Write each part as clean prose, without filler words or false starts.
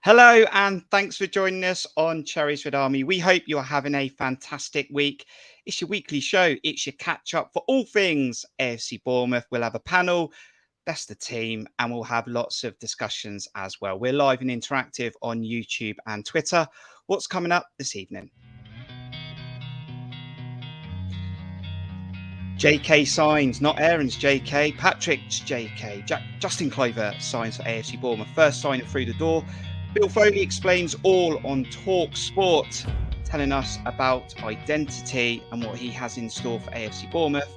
Hello, and thanks for joining us on Cherries Red Army. We hope you are having a fantastic week. It's your weekly show. It's your catch up for all things AFC Bournemouth. We'll have a panel, best of team, and we'll have lots of discussions as well. We're live and interactive on YouTube and Twitter. What's coming up this evening? JK signs, not Aaron's JK, Patrick's JK. Justin Kluivert signs for AFC Bournemouth. First signing through the door. Bill Foley explains all on Talk Sport, telling us about identity and what he has in store for AFC Bournemouth.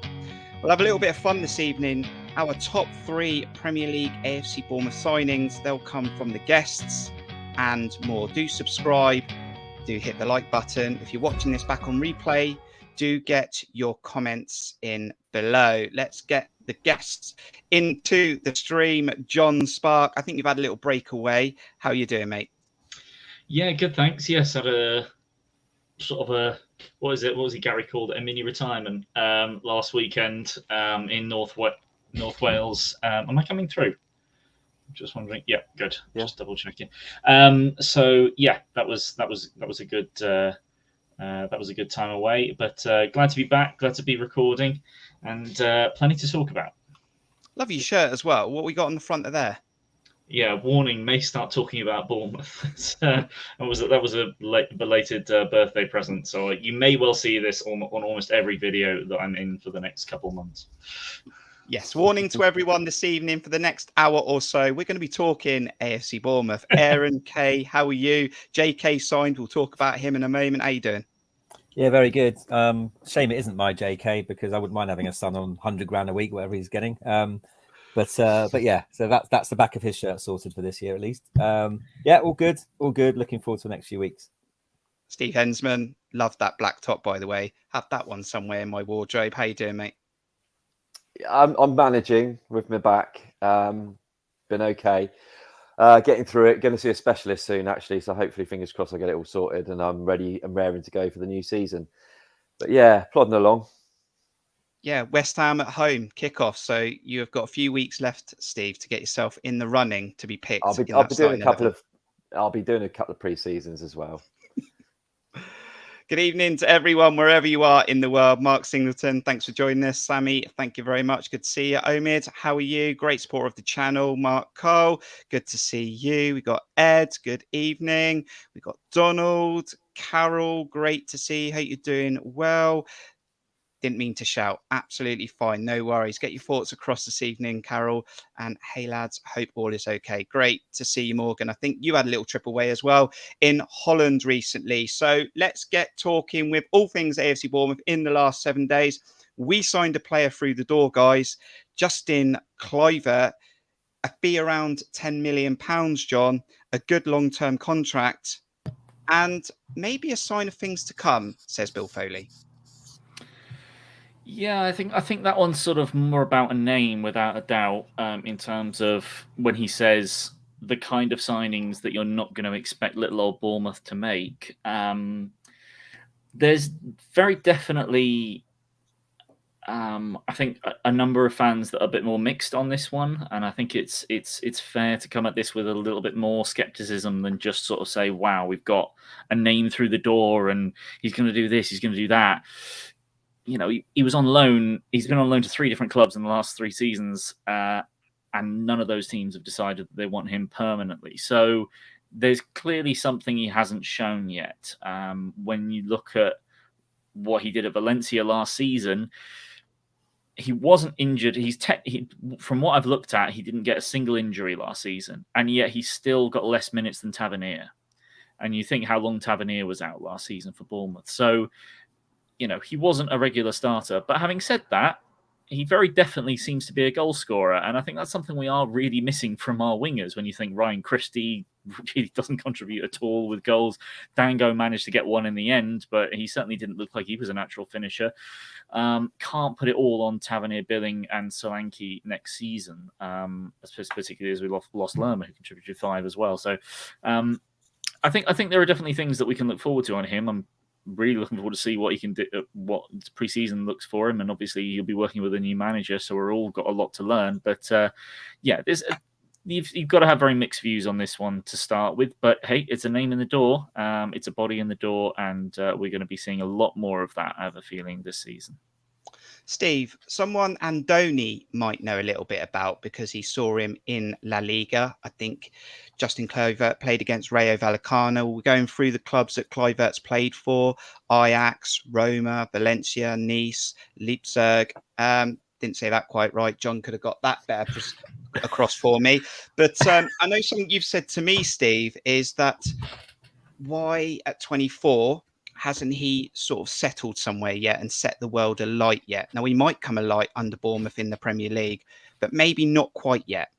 We'll have a little bit of fun this evening. Our top 3 Premier League AFC Bournemouth signings, they'll come from the guests and more. Do subscribe, do hit the like button. If you're watching this back on replay, do get your comments in below. Let's get the guests into the stream. Jon Spark, I think you've had a little breakaway. How are you doing, mate? Yeah, good, thanks. Yes, had a sort of a, what was it Gary called it? A mini retirement last weekend in North Wales. Am I coming through? Just wondering. Yeah, good. Yeah. Just double checking. So yeah, that was a good that was a good time away. But glad to be back. Glad to be recording, and plenty to talk about. Love your shirt as well. What we got on the front of there? Yeah, warning, may start talking about Bournemouth. That was a belated birthday present, so you may well see this on almost every video that I'm in for the next couple of months. Yes, warning to everyone this evening for the next hour or so. We're going to be talking AFC Bournemouth. Aaron, Kaye, how are you? JK signed. We'll talk about him in a moment. How you doing? Yeah, very good. Shame it isn't my JK, because I wouldn't mind having a son on 100 grand a week, whatever he's getting. But yeah, so that's the back of his shirt sorted for this year at least. Yeah, all good. Looking forward to the next few weeks. Steve Hensman, love that black top, by the way. Have that one somewhere in my wardrobe. How you doing, mate? I'm managing with my back. Been okay. Getting through it. Going to see a specialist soon, actually. So hopefully, fingers crossed, I get it all sorted and I'm ready and raring to go for the new season. But yeah, plodding along. Yeah, West Ham at home kickoff. So you have got a few weeks left, Steve, to get yourself in the running to be picked. I'll be doing a couple of pre-seasons as well. Good evening to everyone, wherever you are in the world. Mark Singleton, thanks for joining us. Sammy, thank you very much. Good to see you. Omid, how are you? Great supporter of the channel. Mark Cole, good to see you. We got Ed, good evening. We got Donald, Carol, great to see you. Hope you're doing well. Didn't mean to shout. Absolutely fine. No worries. Get your thoughts across this evening, Carol. And hey, lads, hope all is okay. Great to see you, Morgan. I think you had a little trip away as well in Holland recently. So let's get talking with all things AFC Bournemouth in the last 7 days. We signed a player through the door, guys. Justin Kluivert, a fee around £10 million, John, a good long-term contract, and maybe a sign of things to come, says Bill Foley. Yeah, I think that one's sort of more about a name, without a doubt, in terms of when he says the kind of signings that you're not going to expect little old Bournemouth to make. There's very definitely, I think, a number of fans that are a bit more mixed on this one, and I think it's fair to come at this with a little bit more skepticism than just sort of say, "Wow, we've got a name through the door, and he's going to do this, he's going to do that." You know, he was on loan. He's been on loan to 3 different clubs in the last 3 seasons, and none of those teams have decided that they want him permanently. So there's clearly something he hasn't shown yet. When you look at what he did at Valencia last season, he wasn't injured. From what I've looked at, he didn't get a single injury last season, and yet he's still got less minutes than Tavernier. And you think how long Tavernier was out last season for Bournemouth. So, you know, he wasn't a regular starter. But having said that, he very definitely seems to be a goal scorer. And I think that's something we are really missing from our wingers. When you think Ryan Christie really doesn't contribute at all with goals. Dango managed to get one in the end, but he certainly didn't look like he was a natural finisher. Can't put it all on Tavernier, Billing and Solanke next season, particularly as we lost Lerma, who contributed 5 as well. So I think there are definitely things that we can look forward to on him. I'm really looking forward to see what he can do, what pre-season looks for him, and obviously he'll be working with a new manager, so we're all got a lot to learn. But yeah, you've got to have very mixed views on this one to start with. But hey, it's a name in the door. It's a body in the door, and we're going to be seeing a lot more of that, I have a feeling, this season. Steve, someone Andoni might know a little bit about because he saw him in La Liga. I think Justin Kluivert played against Rayo Vallecano. We're going through the clubs that Kluivert's played for: Ajax, Roma, Valencia, Nice, Leipzig. Didn't say that quite right. John could have got that better across for me. But I know something you've said to me, Steve, is that why at 24 hasn't he sort of settled somewhere yet and set the world alight yet? Now, he might come alight under Bournemouth in the Premier League, but maybe not quite yet.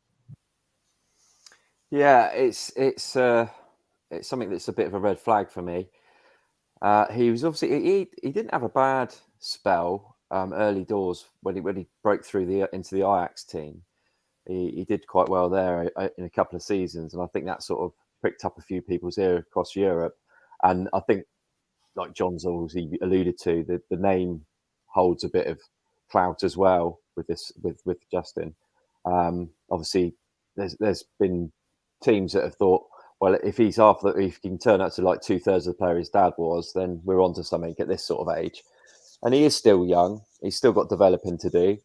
Yeah, it's something that's a bit of a red flag for me. He was obviously he didn't have a bad spell early doors when he broke through into the Ajax team. He did quite well there in a couple of seasons, and I think that sort of pricked up a few people's ear across Europe. And I think, like John's already alluded to, the name holds a bit of clout as well with Justin. Obviously, there's been teams that have thought, well, if he can turn out to like 2/3 of the player his dad was, then we're onto something at this sort of age. And he is still young; he's still got developing to do.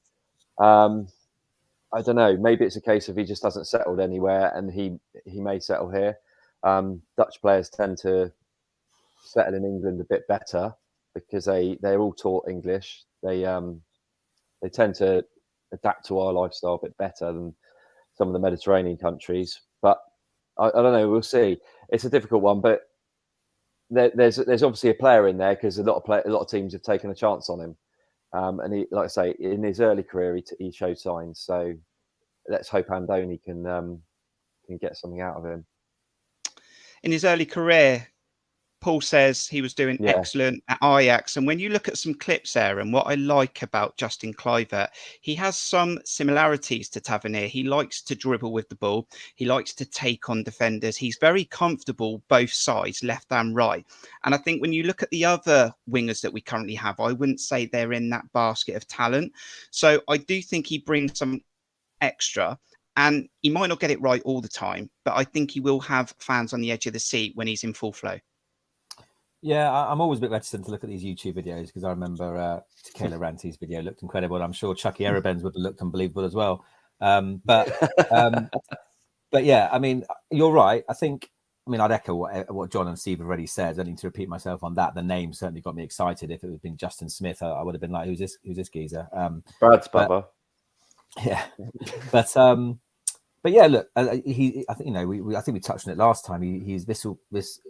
I don't know. Maybe it's a case of he just hasn't settled anywhere, and he may settle here. Dutch players tend to settle in England a bit better because they're all taught English. They tend to adapt to our lifestyle a bit better than some of the Mediterranean countries. But I don't know. We'll see. It's a difficult one, but there's obviously a player in there because a lot of teams have taken a chance on him. And he, like I say, in his early career, he showed signs. So let's hope Andoni can get something out of him. In his early career, Paul says he was doing excellent at Ajax. And when you look at some clips there, and what I like about Justin Kluivert, he has some similarities to Tavernier. He likes to dribble with the ball. He likes to take on defenders. He's very comfortable both sides, left and right. And I think when you look at the other wingers that we currently have, I wouldn't say they're in that basket of talent. So I do think he brings some extra. And he might not get it right all the time, but I think he will have fans on the edge of the seat when he's in full flow. Yeah, I'm always a bit reticent to look at these YouTube videos because I remember Kayla Ranti's video looked incredible. I'm sure Chucky Erebens would have looked unbelievable as well. But yeah, I mean, you're right. I'd echo what John and Steve have already said. I don't need to repeat myself on that. The name certainly got me excited. If it had been Justin Smith, I would have been like, who's this geezer? Brad's brother. Yeah, but yeah, look, I think I think we touched on it last time. He's this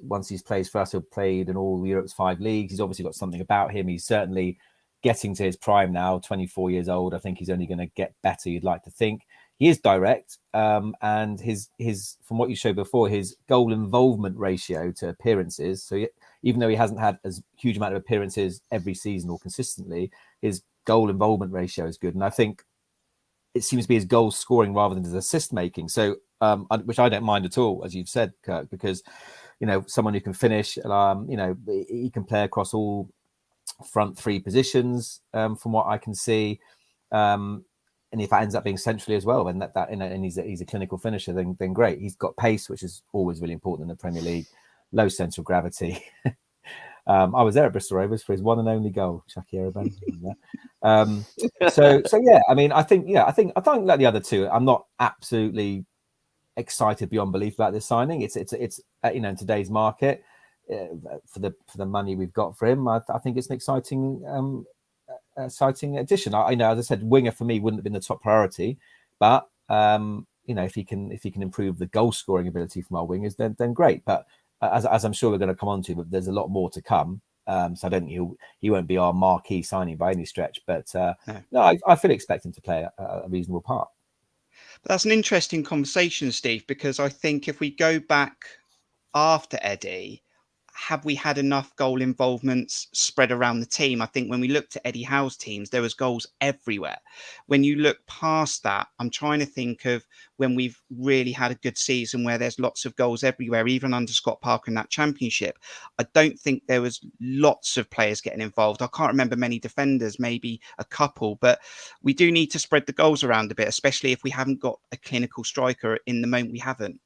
once he's played for us, he'll played in all Europe's 5 leagues. He's obviously got something about him. He's certainly getting to his prime now. 24 years old. I think he's only going to get better. You'd like to think he is direct, and his from what you showed before, his goal involvement ratio to appearances. So even though he hasn't had as huge amount of appearances every season or consistently, his goal involvement ratio is good, and I think it seems to be his goal scoring rather than his assist making. So, which I don't mind at all, as you've said, Kirk, because, someone who can finish, he can play across all front 3 positions, from what I can see. And if that ends up being centrally as well, then and he's a clinical finisher, then great. He's got pace, which is always really important in the Premier League. Low central gravity. I was there at Bristol Rovers for his one and only goal, Chucky Erebens. So yeah, I mean, I think like the other two, I'm not absolutely excited beyond belief about this signing. It's in today's market, for the money we've got for him, I think it's an exciting addition. I know, as I said, winger for me wouldn't have been the top priority, but if he can improve the goal scoring ability from our wingers, then great. But as I'm sure we're going to come on to, but there's a lot more to come. So I don't think he won't be our marquee signing by any stretch. But no, I fully expect him to play a reasonable part. But that's an interesting conversation, Steve, because I think if we go back after Eddie, have we had enough goal involvements spread around the team? I think when we looked at Eddie Howe's teams, there was goals everywhere. When you look past that, I'm trying to think of when we've really had a good season where there's lots of goals everywhere, even under Scott Parker in that championship. I don't think there was lots of players getting involved. I can't remember many defenders, maybe a couple, but we do need to spread the goals around a bit, especially if we haven't got a clinical striker. In the moment, we haven't.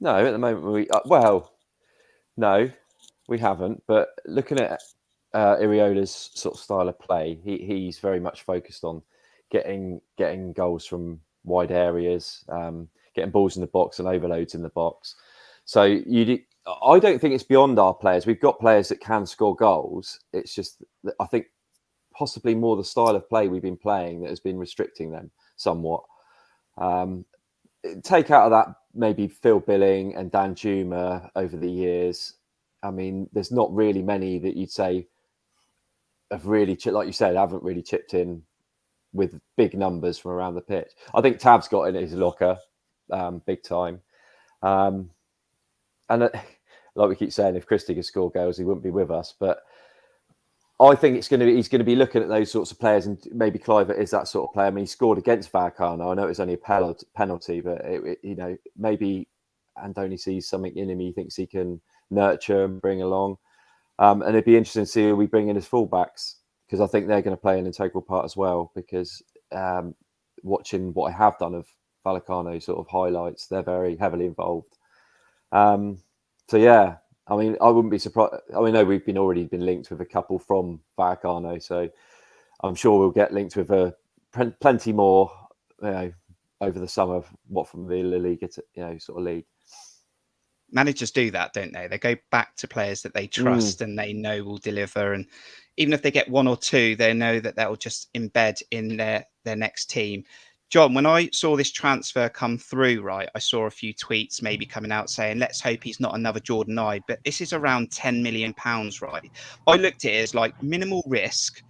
No, at the moment no, we haven't. But looking at Iriola's sort of style of play, he's very much focused on getting goals from wide areas, getting balls in the box and overloads in the box. So I don't think it's beyond our players. We've got players that can score goals. It's just that I think possibly more the style of play we've been playing that has been restricting them somewhat. Take out of that maybe Phil Billing and Dan Juma over the years. I mean, there's not really many that you'd say have really, like you said, haven't really chipped in with big numbers from around the pitch. I think Tab's got in his locker big time. And like we keep saying, if Christie could score goals, he wouldn't be with us. But I think he's going to be looking at those sorts of players, and maybe Kluivert is that sort of player. I mean, he scored against Vallecano. I know it was only a penalty, but maybe Andoni sees something in him he thinks he can nurture and bring along. And it'd be interesting to see who we bring in as fullbacks, because I think they're going to play an integral part as well. Because watching what I have done of Vallecano sort of highlights, they're very heavily involved. So yeah. I mean, I wouldn't be surprised. I mean, no, we've already been linked with a couple from Vallecano, so I'm sure we'll get linked with plenty more, over the summer. What from the La Liga, sort of league. Managers do that, don't they? They go back to players that they trust and they know will deliver, and even if they get one or two, they know that will just embed in their next team. Jon, when I saw this transfer come through, right, I saw a few tweets maybe coming out saying, let's hope he's not another Jordan Ibe, but this is around £10 million, right? I looked at it as like minimal risk,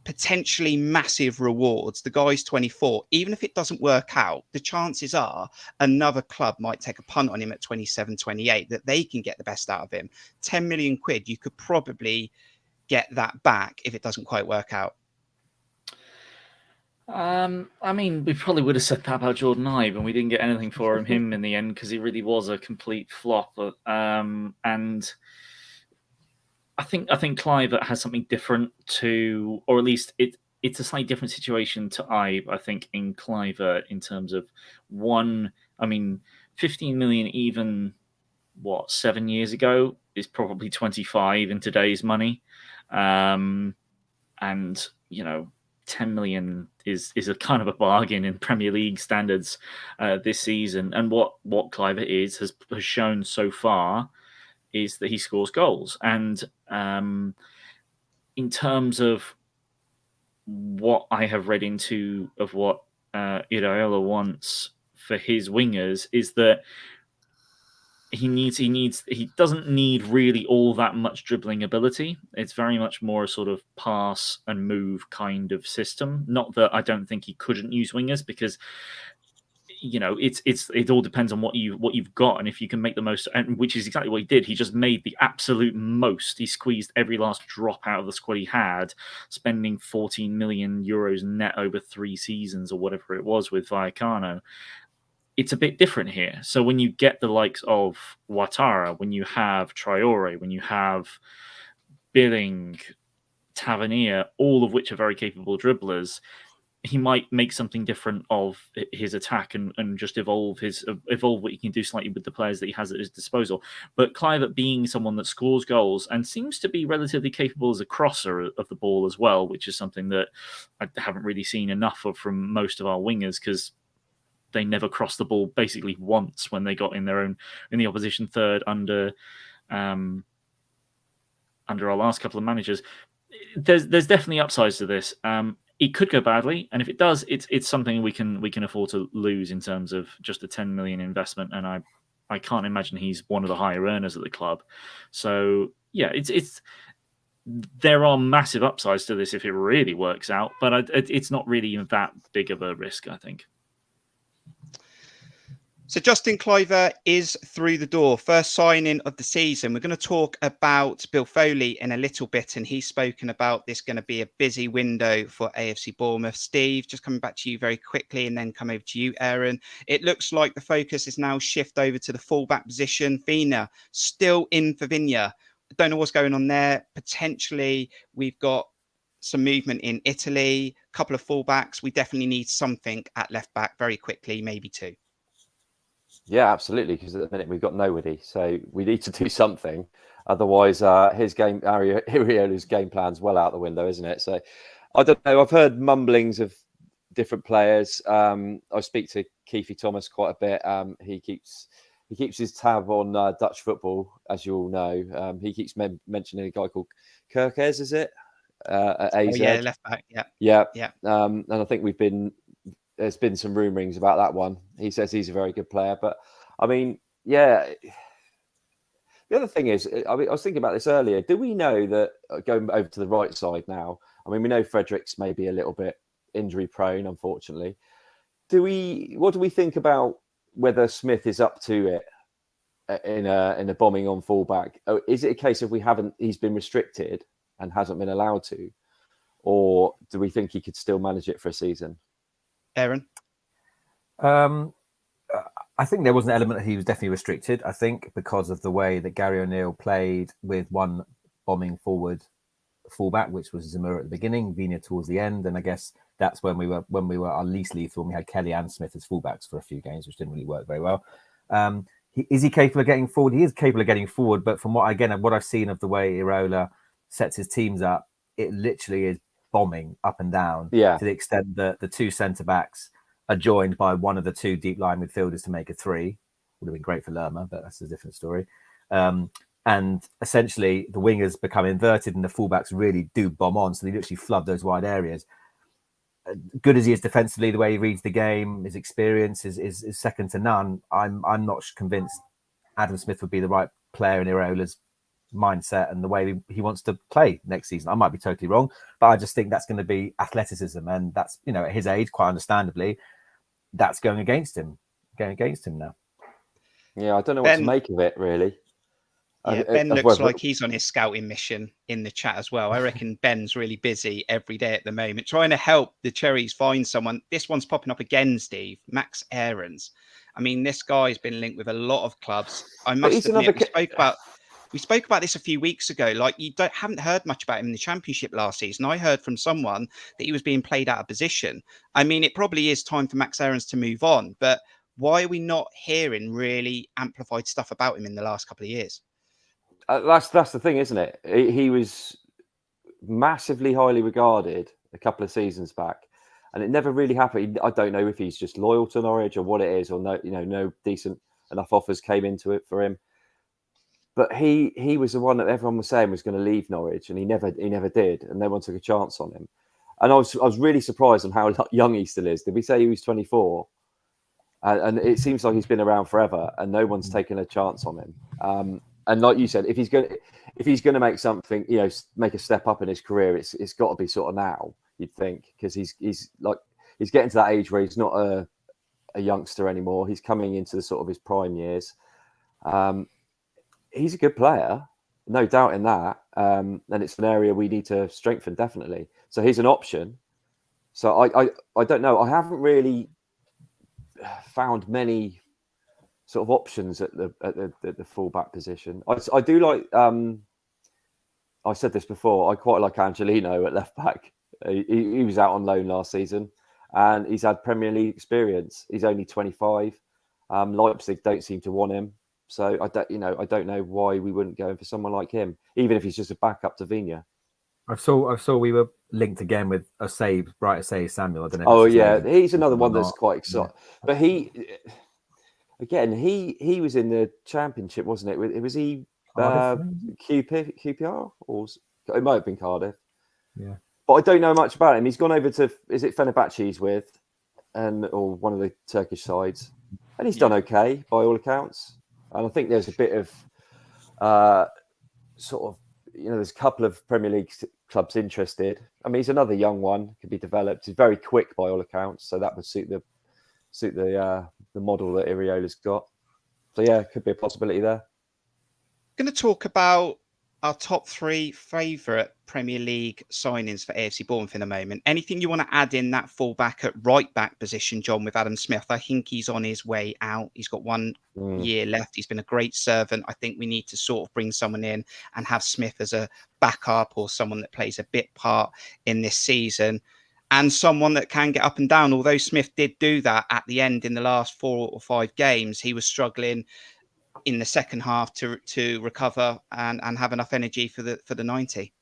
potentially massive rewards. The guy's 24. Even if it doesn't work out, the chances are another club might take a punt on him at 27, 28, that they can get the best out of him. 10 million quid, you could probably get that back if it doesn't quite work out. I mean, we probably would have said that about Jordan Ibe, and we didn't get anything for him in the end because he really was a complete flop. And I think Kluivert has something different to, or at least it's a slightly different situation to Ibe. I think in Kluivert in terms of 15 million even 7 years ago is probably 25 in today's money, and 10 million is a kind of a bargain in Premier League standards this season. And what Kluivert has shown so far is that he scores goals. And in terms of what I have read into of what Iraola wants for his wingers is that he doesn't need really all that much dribbling ability. It's very much more a sort of pass and move kind of system. Not that I don't think he couldn't use wingers, because it all depends on what you've got, and if you can make the most, and which is exactly what he did. He just made the absolute most. He squeezed every last drop out of the squad he had, spending 14 million euros net over 3 seasons or whatever it was with Vallecano. It's a bit different here. So when you get the likes of Ouattara, when you have Traore, when you have Billing, Tavernier, all of which are very capable dribblers, he might make something different of his attack and just evolve what he can do slightly with the players that he has at his disposal. But Kluivert being someone that scores goals and seems to be relatively capable as a crosser of the ball as well, which is something that I haven't really seen enough of from most of our wingers, because they never crossed the ball basically once when they got in the opposition third under our last couple of managers. There's definitely upsides to this. It could go badly, and if it does, it's something we can afford to lose in terms of just a 10 million investment. And I can't imagine he's one of the higher earners at the club. So yeah, there are massive upsides to this if it really works out, but it's not really that big of a risk, I think. So Justin Kluivert is through the door. First signing of the season. We're going to talk about Bill Foley in a little bit, and he's spoken about this going to be a busy window for AFC Bournemouth. Steve, just coming back to you very quickly, and then come over to you, Aaron. It looks like the focus is now shift over to the fullback position. Vina still in for Vigna. I don't know what's going on there. Potentially, we've got some movement in Italy, a couple of fullbacks. We definitely need something at left back very quickly, maybe two. Yeah, absolutely. Because at the minute we've got nobody, so we need to do something. Otherwise, Ariola's game plan's well out the window, isn't it? So I don't know. I've heard mumblings of different players. I speak to Keefe Thomas quite a bit. He keeps his tab on Dutch football, as you all know. He keeps mentioning a guy called Kirk Tovey, is it? At AZ. Oh, yeah, left back. Yeah. Yeah. And I think there's been some rumorings about that one. He says he's a very good player, but I mean, yeah. The other thing is, I was thinking about this earlier. Do we know that going over to the right side now? I mean, we know Fredericks may be a little bit injury prone, unfortunately. What do we think about whether Smith is up to it in a bombing on fullback? Is it a case of he's been restricted and hasn't been allowed to, or do we think he could still manage it for a season? Aaron? I think there was an element that he was definitely restricted, I think, because of the way that Gary O'Neill played with one bombing forward fullback, which was Zamora at the beginning, Vigna towards the end. And I guess that's when we were our least lethal, and we had Kelly and Smith as fullbacks for a few games, which didn't really work very well. Is he capable of getting forward? He is capable of getting forward, but from what I've seen of the way Iraola sets his teams up, it literally is bombing up and down to the extent that the two centre-backs are joined by one of the two deep line midfielders to make a three. Would have been great for Lerma, but that's a different story. And essentially the wingers become inverted and the fullbacks really do bomb on, so they literally flood those wide areas. Good as he is defensively, the way he reads the game, his experience is second to none. I'm not convinced Adam Smith would be the right player in Iraola's mindset and the way he wants to play next season. I might be totally wrong, but I just think that's going to be athleticism, and that's, at his age, quite understandably, that's going against him now. Yeah, I don't know what to make of it, really. Yeah, Ben looks like he's on his scouting mission in the chat as well. I reckon Ben's really busy every day at the moment trying to help the Cherries find someone. This one's popping up again, Steve. Max Aarons. I mean, this guy's been linked with a lot of clubs. I must admit, we spoke about this a few weeks ago. Like, you haven't heard much about him in the Championship last season. I heard from someone that he was being played out of position. I mean, it probably is time for Max Aarons to move on, but why are we not hearing really amplified stuff about him in the last couple of years? That's the thing, isn't it? He was massively highly regarded a couple of seasons back, and it never really happened. I don't know if he's just loyal to Norwich or what it is, or no decent enough offers came into it for him. But he was the one that everyone was saying was going to leave Norwich, and he never did, and no one took a chance on him. And I was really surprised on how young he still is. Did we say he was 24? And it seems like he's been around forever, and no one's taken a chance on him. And like you said, if he's going to make something, make a step up in his career, it's got to be sort of now, you'd think, because he's getting to that age where he's not a youngster anymore. He's coming into the sort of his prime years. He's a good player, no doubt in that. And it's an area we need to strengthen, definitely. So he's an option. So I don't know. I haven't really found many sort of options at the fullback position. I do like. I said this before. I quite like Angelino at left back. He was out on loan last season, and he's had Premier League experience. He's only 25. Leipzig don't seem to want him, so I don't know why we wouldn't go in for someone like him, even if he's just a backup to Vigna. I saw we were linked again with Bright Osei Samuel. I don't know. Oh yeah, he's another one that's quite exciting. Yeah. But he was in the Championship, wasn't it? Was he QPR, or it might have been Cardiff? Yeah. But I don't know much about him. He's gone over to, is it Fenerbahce he's with, or one of the Turkish sides, and he's done okay by all accounts. And I think there's a bit of sort of, there's a couple of Premier League clubs interested. I mean, he's another young one, could be developed. He's very quick by all accounts, so that would suit the model that Iriola's got. So yeah, it could be a possibility there. Going to talk about our top 3 favourite Premier League signings for AFC Bournemouth in a moment. Anything you want to add in that fullback at right back position, John, with Adam Smith? I think he's on his way out. He's got 1 year left. He's been a great servant. I think we need to sort of bring someone in and have Smith as a backup or someone that plays a bit part in this season and someone that can get up and down. Although Smith did do that at the end in the last 4 or 5 games, he was struggling in the second half to recover and have enough energy for the 90.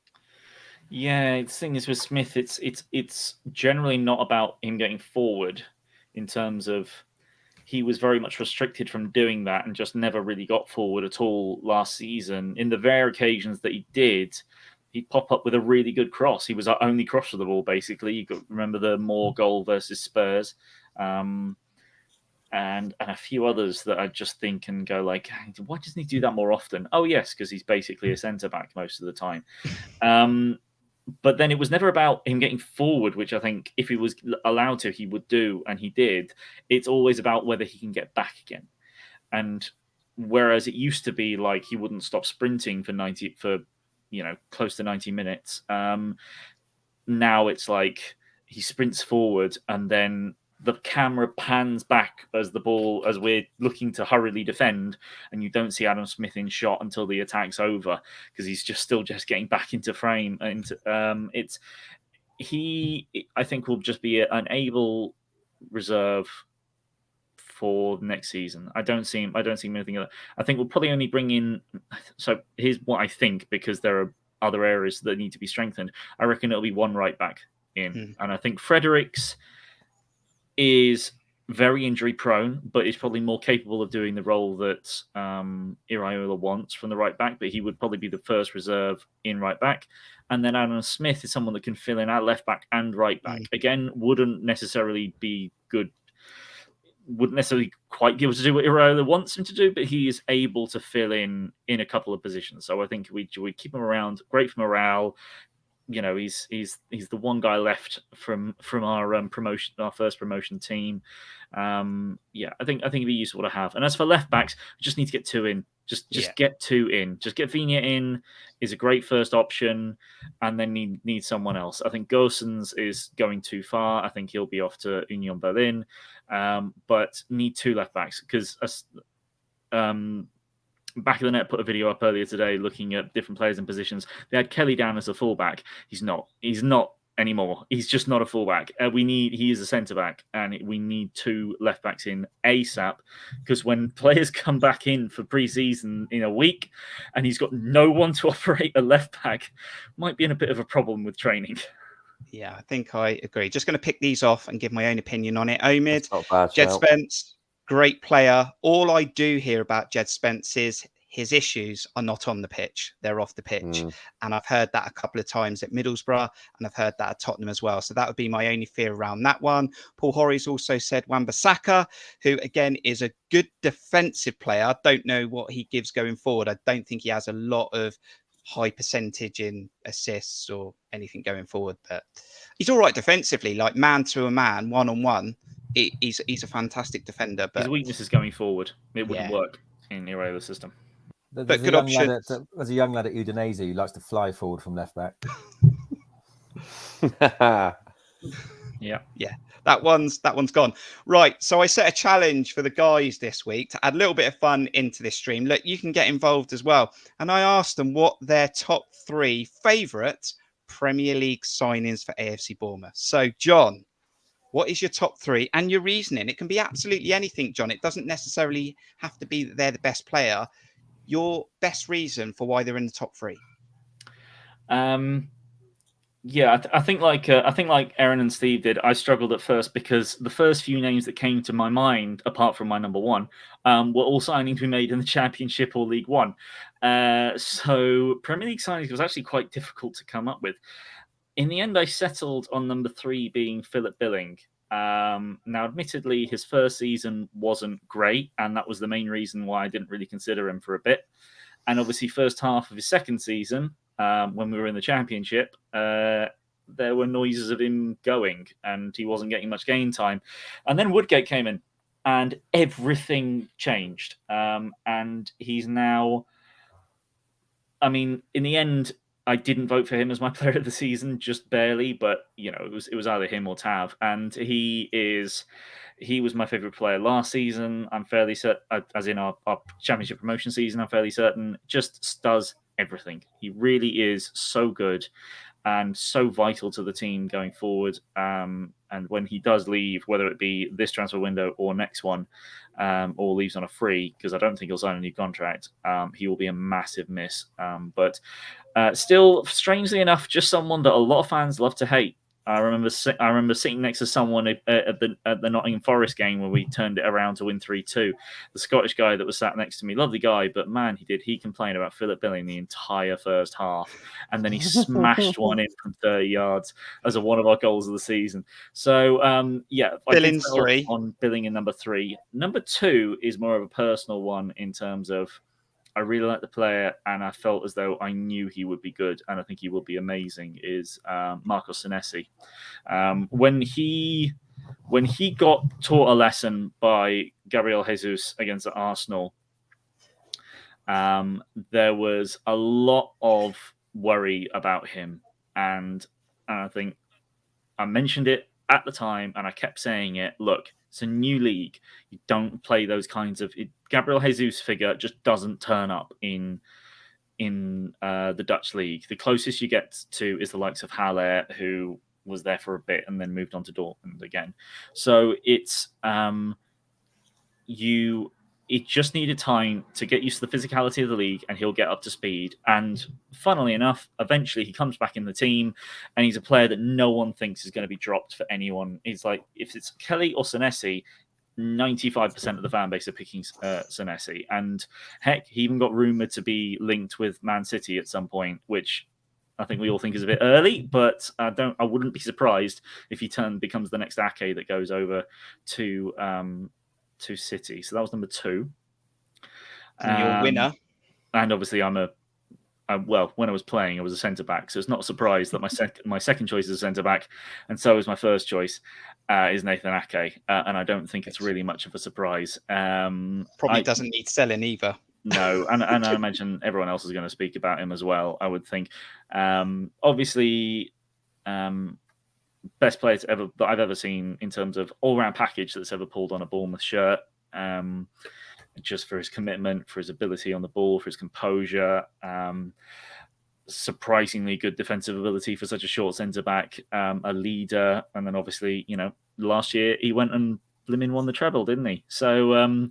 Yeah, the thing is with Smith, it's generally not about him getting forward in terms of he was very much restricted from doing that and just never really got forward at all last season. In the rare occasions that he did, he'd pop up with a really good cross. He was our only crosser of the ball, basically. You got remember the Moore goal versus Spurs. And a few others that I just think and go like, why doesn't he do that more often? Oh, yes, because he's basically a centre-back most of the time. But then it was never about him getting forward, which I think if he was allowed to, he would do, and he did. It's always about whether he can get back again. And whereas it used to be like he wouldn't stop sprinting for close to 90 minutes, now it's like he sprints forward and then the camera pans back as we're looking to hurriedly defend, and you don't see Adam Smith in shot until the attack's over because he's still getting back into frame. And I think will just be an able reserve for next season. I don't see him anything other. I think we'll probably only bring in. So here's what I think, because there are other areas that need to be strengthened. I reckon it'll be 1 right back in, and I think Fredericks is very injury prone, but is probably more capable of doing the role that Iraola wants from the right back. But he would probably be the first reserve in right back. And then Adam Smith is someone that can fill in at left back and right back. Again, wouldn't necessarily be good, wouldn't necessarily quite be able to do what Iraola wants him to do, but he is able to fill in a couple of positions. So I think we keep him around. Great for morale. You know, he's the one guy left from our promotion, our first promotion team. I think it'd be useful to have. And as for left backs, we just need to get 2 in. Just get 2 in. Just get Vigna in is a great first option, and then need someone else. I think Gosens is going too far. I think he'll be off to Union Berlin, but need 2 left backs because Back of the Net put a video up earlier today looking at different players and positions. They had Kelly down as a fullback. He's not anymore. He's just not a fullback. He is a centre back, and we need 2 left backs in ASAP, because when players come back in for pre-season in a week and he's got no one to operate a left back, might be in a bit of a problem with training. Yeah, I think I agree. Just going to pick these off and give my own opinion on it. Omid, Jed Spence, great player. All I do hear about Jed Spence is his issues are not on the pitch. They're off the pitch. And I've heard that a couple of times at Middlesbrough, and I've heard that at Tottenham as well. So that would be my only fear around that one. Paul Horry's also said Wan-Bissaka, who again is a good defensive player. I don't know what he gives going forward. I don't think he has a lot of high percentage in assists or anything going forward, but he's all right defensively, like man to a man, 1-on-1. He's a fantastic defender. But his weakness is going forward. It wouldn't work in the Iraola system. There's a young lad at Udinese who likes to fly forward from left back. Yeah. That one's gone. Right. So I set a challenge for the guys this week to add a little bit of fun into this stream. Look, you can get involved as well. And I asked them what their top 3 favourite Premier League signings for AFC Bournemouth. So, John, what is your top 3 and your reasoning? It can be absolutely anything, John. It doesn't necessarily have to be that they're the best player. Your best reason for why they're in the top 3. I think like Aaron and Steve did. I struggled at first because the first few names that came to my mind, apart from my number 1, were all signings we made in the Championship or League One. So Premier League signings was actually quite difficult to come up with. In the end, I settled on number 3 being Philip Billing. Now, admittedly, his first season wasn't great, and that was the main reason why I didn't really consider him for a bit. And obviously, first half of his second season, when we were in the Championship, there were noises of him going, and he wasn't getting much game time. And then Woodgate came in, and everything changed. And he's now, I mean, in the end, I didn't vote for him as my player of the season, just barely, but it was either him or Tav, and he was my favorite player last season. I'm fairly certain, as in our championship promotion season, I'm fairly certain, just does everything. He really is so good and so vital to the team going forward. And when he does leave, whether it be this transfer window or next one, or leaves on a free, because I don't think he'll sign a new contract, he will be a massive miss. But still, strangely enough, just someone that a lot of fans love to hate. I remember sitting next to someone at the Nottingham Forest game where we turned it around to win 3-2. The Scottish guy that was sat next to me, lovely guy, but man, he complained about Philip Billing the entire first half, and then he smashed one in from 30 yards as one of our goals of the season. So Billing's 3 on Billing in number 3. Number 2 is more of a personal one in terms of, I really like the player, and I felt as though I knew he would be good, and I think he will be amazing, is Marcos Senesi. When he got taught a lesson by Gabriel Jesus against Arsenal, there was a lot of worry about him. And I think I mentioned it at the time, and I kept saying it, look, it's a new league. You don't play those kinds of... Gabriel Jesus figure just doesn't turn up in the Dutch league. The closest you get to is the likes of Haller, who was there for a bit and then moved on to Dortmund again. So it's... It just needed time to get used to the physicality of the league, and he'll get up to speed. And funnily enough, eventually he comes back in the team, and he's a player that no one thinks is going to be dropped for anyone. He's like, if it's Kelly or Senesi, 95% of the fan base are picking Senesi. And heck, he even got rumoured to be linked with Man City at some point, which I think we all think is a bit early, but I wouldn't be surprised if he becomes the next Ake that goes over to City. So that was number 2. And your winner. And obviously when I was playing, I was a centre-back, so it's not a surprise that my second choice is a centre-back, and so is my first choice, is Nathan Ake, and I don't think it's really much of a surprise. Probably doesn't need selling either. No, and I imagine everyone else is going to speak about him as well, I would think. Obviously, best player that I've ever seen in terms of all-round package that's ever pulled on a Bournemouth shirt. Just for his commitment, for his ability on the ball, for his composure, surprisingly good defensive ability for such a short centre-back, a leader, and then obviously, last year he went and blimmin' won the treble, didn't he? So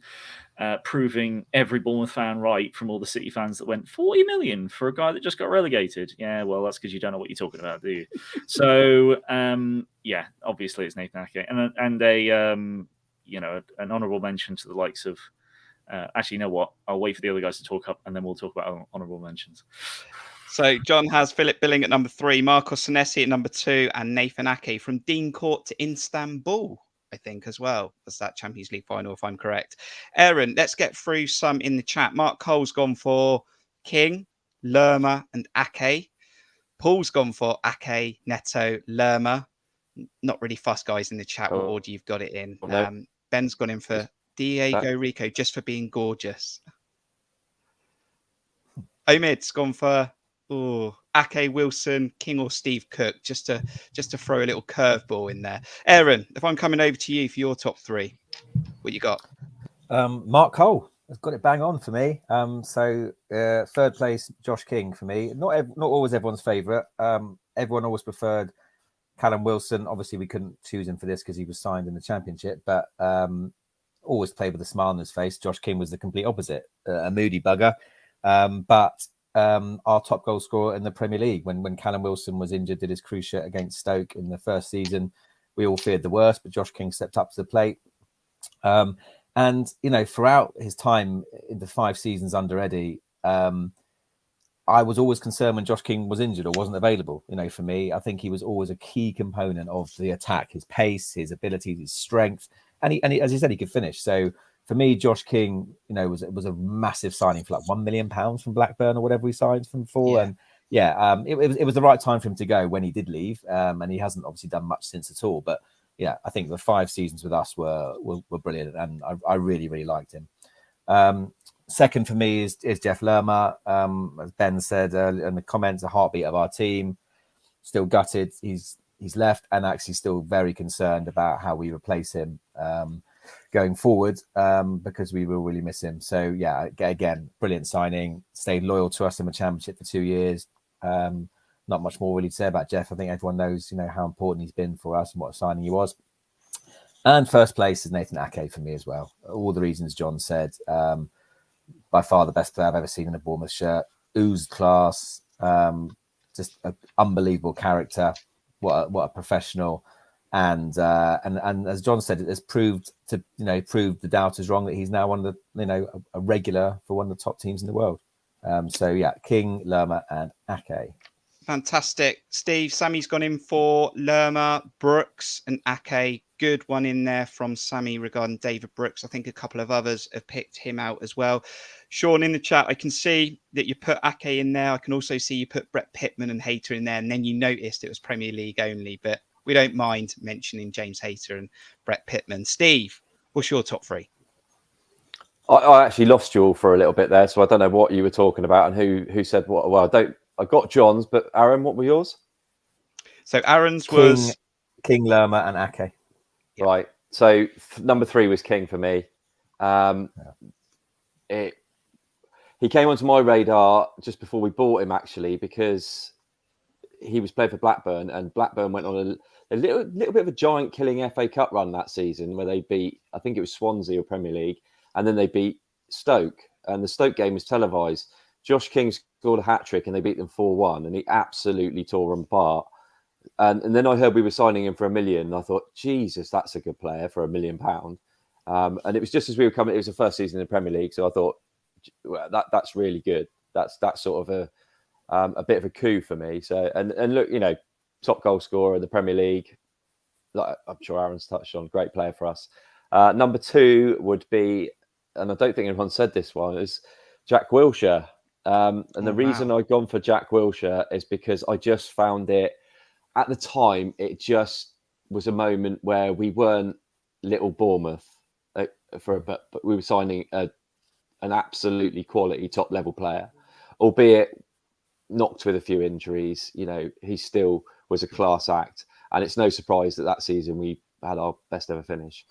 proving every Bournemouth fan right from all the City fans that went 40 million for a guy that just got relegated. Yeah, well, that's because you don't know what you're talking about, do you? So, obviously it's Nathan Ake. And an honourable mention to the likes of... actually, you know what? I'll wait for the other guys to talk up, and then we'll talk about honourable mentions. So John has Philip Billing at number 3, Marcos Senesi at number 2, and Nathan Ake from Dean Court to Istanbul, I think, as well, as that Champions League final, if I'm correct. Aaron, let's get through some in the chat. Mark Cole's gone for King, Lerma, and Ake. Paul's gone for Ake, Neto, Lerma. Not really fussed, guys, in the chat what order you've got it in. Ben's gone in for Diego Rico, just for being gorgeous. Omid's gone for Ake, Wilson, King, or Steve Cook, just to throw a little curveball in there. Aaron, if I'm coming over to you for your top 3, what you got? Mark Cole has got it bang on for me. So third place, Josh King for me. Not always everyone's favourite. Everyone always preferred Callum Wilson. Obviously, we couldn't choose him for this because he was signed in the Championship, but always played with a smile on his face. Josh King was the complete opposite, a moody bugger. But our top goal scorer in the Premier League, when Callum Wilson was injured, did his cruciate against Stoke in the first season, we all feared the worst, but Josh King stepped up to the plate. And, throughout his time in the 5 seasons under Eddie, I was always concerned when Josh King was injured or wasn't available. For me, I think he was always a key component of the attack, his pace, his ability, his strength. And he, as he said, he could finish. So for me, Josh King, was a massive signing for like £1 million from Blackburn or whatever he signed from for. Yeah. And it was the right time for him to go when he did leave, and he hasn't obviously done much since at all. But yeah, I think the 5 seasons with us were brilliant, and I really, really liked him. Second for me is Jeff Lerma. As Ben said in the comments, a heartbeat of our team. Still gutted he's left, and actually still very concerned about how we replace him going forward, because we will really miss him. So yeah, again, brilliant signing. Stayed loyal to us in the Championship for 2 years. Not much more really to say about Jeff. I think everyone knows, how important he's been for us and what a signing he was. And first place is Nathan Ake for me as well. All the reasons Jon said. By far the best player I've ever seen in a Bournemouth shirt. Oozed class. Just an unbelievable character. What a professional. And as Jon said, it has proved the doubters wrong that he's now one of the, a regular for one of the top teams in the world. So yeah, King, Lerma, and Ake. Fantastic. Steve, Sammy's gone in for Lerma, Brooks, and Ake. Good one in there from Sammy regarding David Brooks. I think a couple of others have picked him out as well. Sean, in the chat, I can see that you put Ake in there. I can also see you put Brett Pittman and Hayter in there, and then you noticed it was Premier League only, but we don't mind mentioning James Hayter and Brett Pittman. Steve, what's your top 3? I actually lost you all for a little bit there, so I don't know what you were talking about and who said what. Well, I got John's, but Aaron, what were yours? So Aaron's was King, Lerma, and Ake. Yeah. Right. So number 3 was King for me. He came onto my radar just before we bought him, actually, because he was playing for Blackburn, and Blackburn went on a little bit of a giant killing FA Cup run that season where they beat, I think it was Swansea or Premier League, and then they beat Stoke, and the Stoke game was televised. Josh King scored a hat-trick and they beat them 4-1, and he absolutely tore them apart. And then I heard we were signing him for $1 million, and I thought, Jesus, that's a good player for £1 million. And it was just as we were coming, it was the first season in the Premier League, so I thought, well, that's really good. That's sort of a bit of a coup for me. So and look, top goal scorer in the Premier League, like I'm sure Aaron's touched on, great player for us. Number 2 would be, and I don't think anyone said this one, is Jack Wilshere. The reason I've gone for Jack Wilshere is because I just found it, at the time, it just was a moment where we weren't little Bournemouth, but we were signing an absolutely quality top level player, albeit knocked with a few injuries. He still was a class act, and it's no surprise that season we had our best ever finish.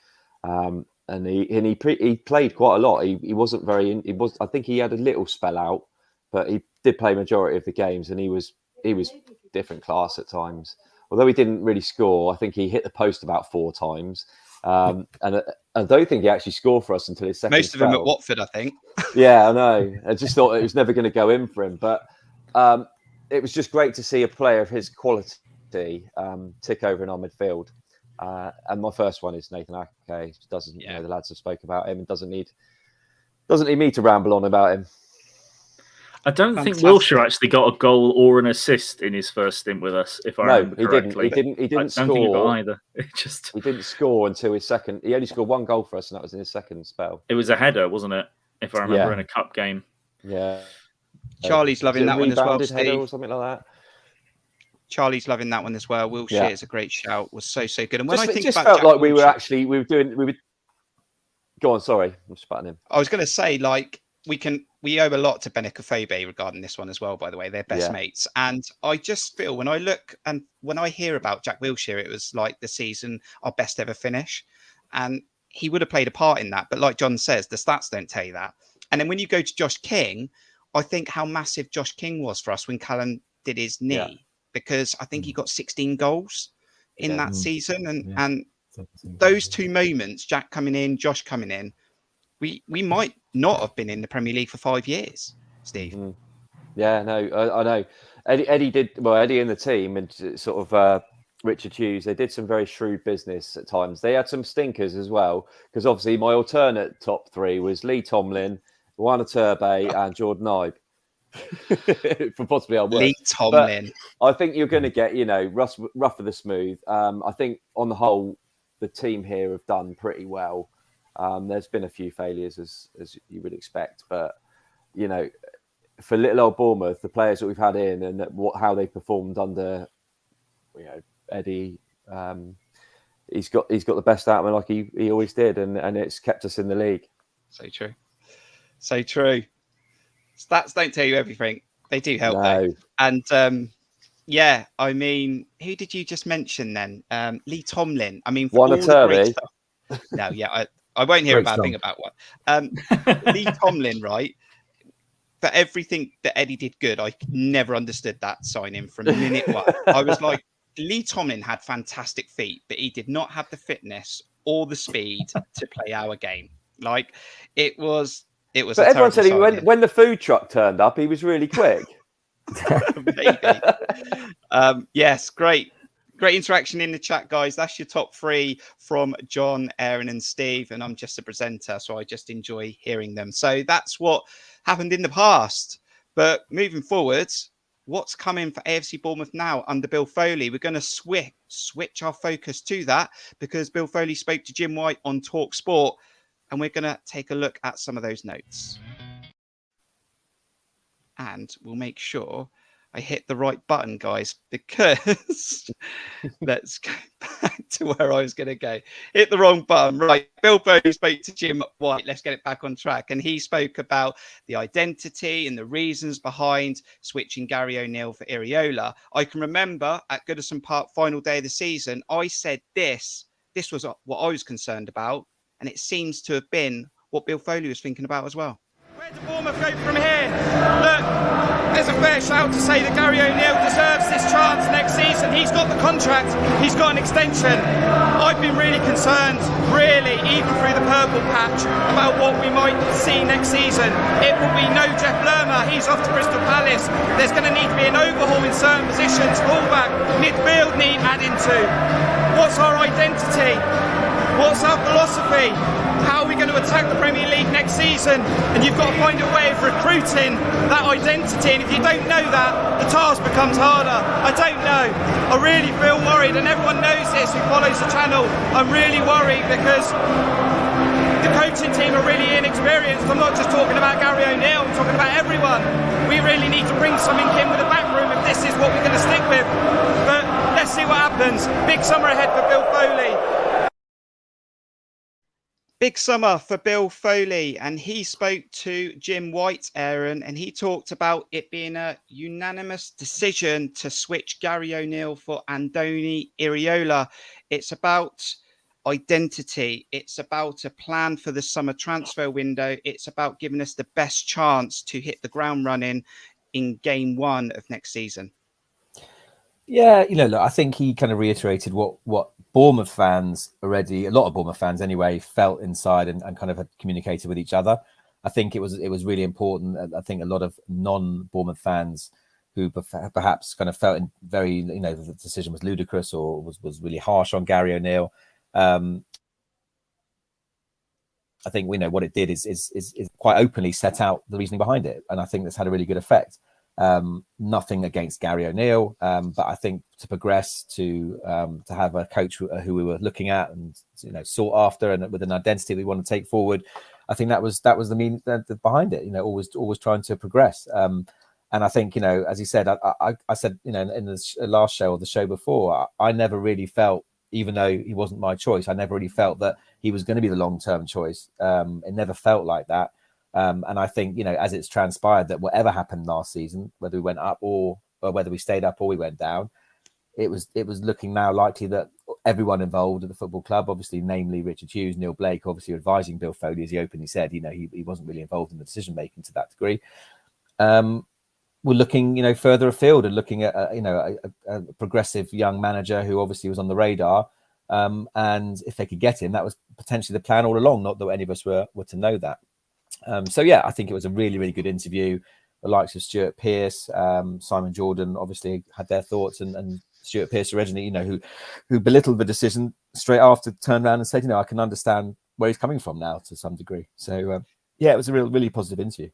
And he played quite a lot. He wasn't very. I think he had a little spell out, but he did play majority of the games, and he was different class at times. Although he didn't really score, I think he hit the post about 4 times. And I don't think he actually scored for us until his second. Most of them at Watford, I think. Yeah, I know. I just thought it was never going to go in for him, but it was just great to see a player of his quality tick over in our midfield. And my first one is Nathan Ake. The lads have spoke about him, and doesn't need me to ramble on about him. I don't think Wilshere actually got a goal or an assist in his first stint with us, if I remember correctly. He didn't score. I don't think he got either. He didn't score until his second. He only scored 1 goal for us, and that was in his second spell. It was a header, wasn't it? If I remember, in a cup game. Yeah. Charlie's loving that one as well, Steve. Or something like that. Charlie's loving that one as well. Wilshere is a great shout. Was so good. And when I think just about felt like we were doing. Go on, sorry, I'm just butting him. I was going to say, like, we owe a lot to Benicofebe regarding this one as well, by the way. They're best mates. And I just feel when I look and when I hear about Jack Wilshere, it was like the season, our best ever finish. And he would have played a part in that. But like Jon says, the stats don't tell you that. And then when you go to Josh King, I think how massive Josh King was for us when Callum did his knee, because I think he got 16 goals in that season. And those 2 moments, Jack coming in, Josh coming in, we might not have been in the Premier League for 5 years, Steve. Yeah, no, I know. Eddie and the team, and sort of Richard Hughes, they did some very shrewd business at times. They had some stinkers as well, because obviously my alternate top 3 was Lee Tomlin, Juana Turbe, and Jordan Ibe. For possibly our worst. Lee Tomlin. But I think you're going to get, rough of the smooth. I think on the whole, the team here have done pretty well. There's been a few failures as you would expect, but for little old Bournemouth, the players that we've had in and how they performed under, Eddie, he's got the best out of him, like he always did, and it's kept us in the league. So true. So true. Stats don't tell you everything. They do help though. And I mean, who did you just mention then? Lee Tomlin. I mean, for all the great stuff. No, I won't hear a bad thing about one. Lee Tomlin, right? For everything that Eddie did good, I never understood that signing from minute one. I was like, Lee Tomlin had fantastic feet, but he did not have the fitness or the speed to play our game. Like it was. But everyone said when the food truck turned up, he was really quick. Maybe. Yes, great interaction in the chat, guys. That's your top 3 from John, Aaron, and Steve. And I'm just a presenter, so I just enjoy hearing them. So that's what happened in the past. But moving forward, what's coming for AFC Bournemouth now under Bill Foley? We're going to switch our focus to that because Bill Foley spoke to Jim White on Talk Sport. And we're going to take a look at some of those notes. And we'll make sure I hit the right button, guys, because let's go back to where I was going to go. Hit the wrong button. Right. Bill Foley spoke to Jim White. Let's get it back on track. And he spoke about the identity and the reasons behind switching Gary O'Neill for Iriola. I can remember at Goodison Park final day of the season, I said this was what I was concerned about. And it seems to have been what Bill Foley was thinking about as well. Where do Bournemouth go from here? Look, there's a fair shout to say that Gary O'Neill deserves this chance next season. He's got the contract. He's got an extension. I've been really concerned, even through the purple patch, about what we might see next season. It will be no Jeff Lerma. He's off to Crystal Palace. There's going to need to be an overhaul in certain positions. Fullback, midfield need adding to. What's our identity? What's our philosophy? How are we going to attack the Premier League next season? And you've got to find a way of recruiting that identity. And if you don't know that, the task becomes harder. I don't know. I really feel worried, and everyone knows this who follows the channel. I'm really worried because the coaching team are really inexperienced. I'm not just talking about Gary O'Neill, I'm talking about everyone. We really need to bring something in with a back room if this is what we're going to stick with. But let's see what happens. Big summer ahead for Bill Foley. Big summer for Bill Foley, and he spoke to Jim White, Aaron, and he talked about it being a unanimous decision to switch Gary O'Neill for Andoni Iriola. It's about identity. It's about a plan for the summer transfer window. It's about giving us the best chance to hit the ground running in game 1 of next season. Yeah, look, I think he kind of reiterated what Bournemouth fans already, a lot of Bournemouth fans anyway, felt inside and kind of had communicated with each other. I think it was really important. I think a lot of non-Bournemouth fans who perhaps kind of felt very, the decision was ludicrous or was really harsh on Gary O'Neill. I think we know what it did is quite openly set out the reasoning behind it, and I think that's had a really good effect. Nothing against Gary O'Neill, but I think to progress to have a coach who we were looking at and sought after and with an identity we want to take forward, I think that was the meaning behind it. Always trying to progress. And I think as he said, I said in the last show or the show before, I never really felt, even though he wasn't my choice, I never really felt that he was going to be the long-term choice. It never felt like that. And I think, as it's transpired that whatever happened last season, whether we went up or whether we stayed up or we went down, it was looking now likely that everyone involved at the football club, obviously, namely Richard Hughes, Neil Blake, obviously advising Bill Foley, as he openly said, he wasn't really involved in the decision making to that degree. We're looking, further afield and looking at, a progressive young manager who obviously was on the radar. And if they could get him, that was potentially the plan all along. Not that any of us were to know that. I think it was a really, really good interview. The likes of Stuart Pearce, Simon Jordan obviously had their thoughts, and Stuart Pearce originally, who belittled the decision, straight after turned around and said, I can understand where he's coming from now to some degree. So, it was a really positive interview.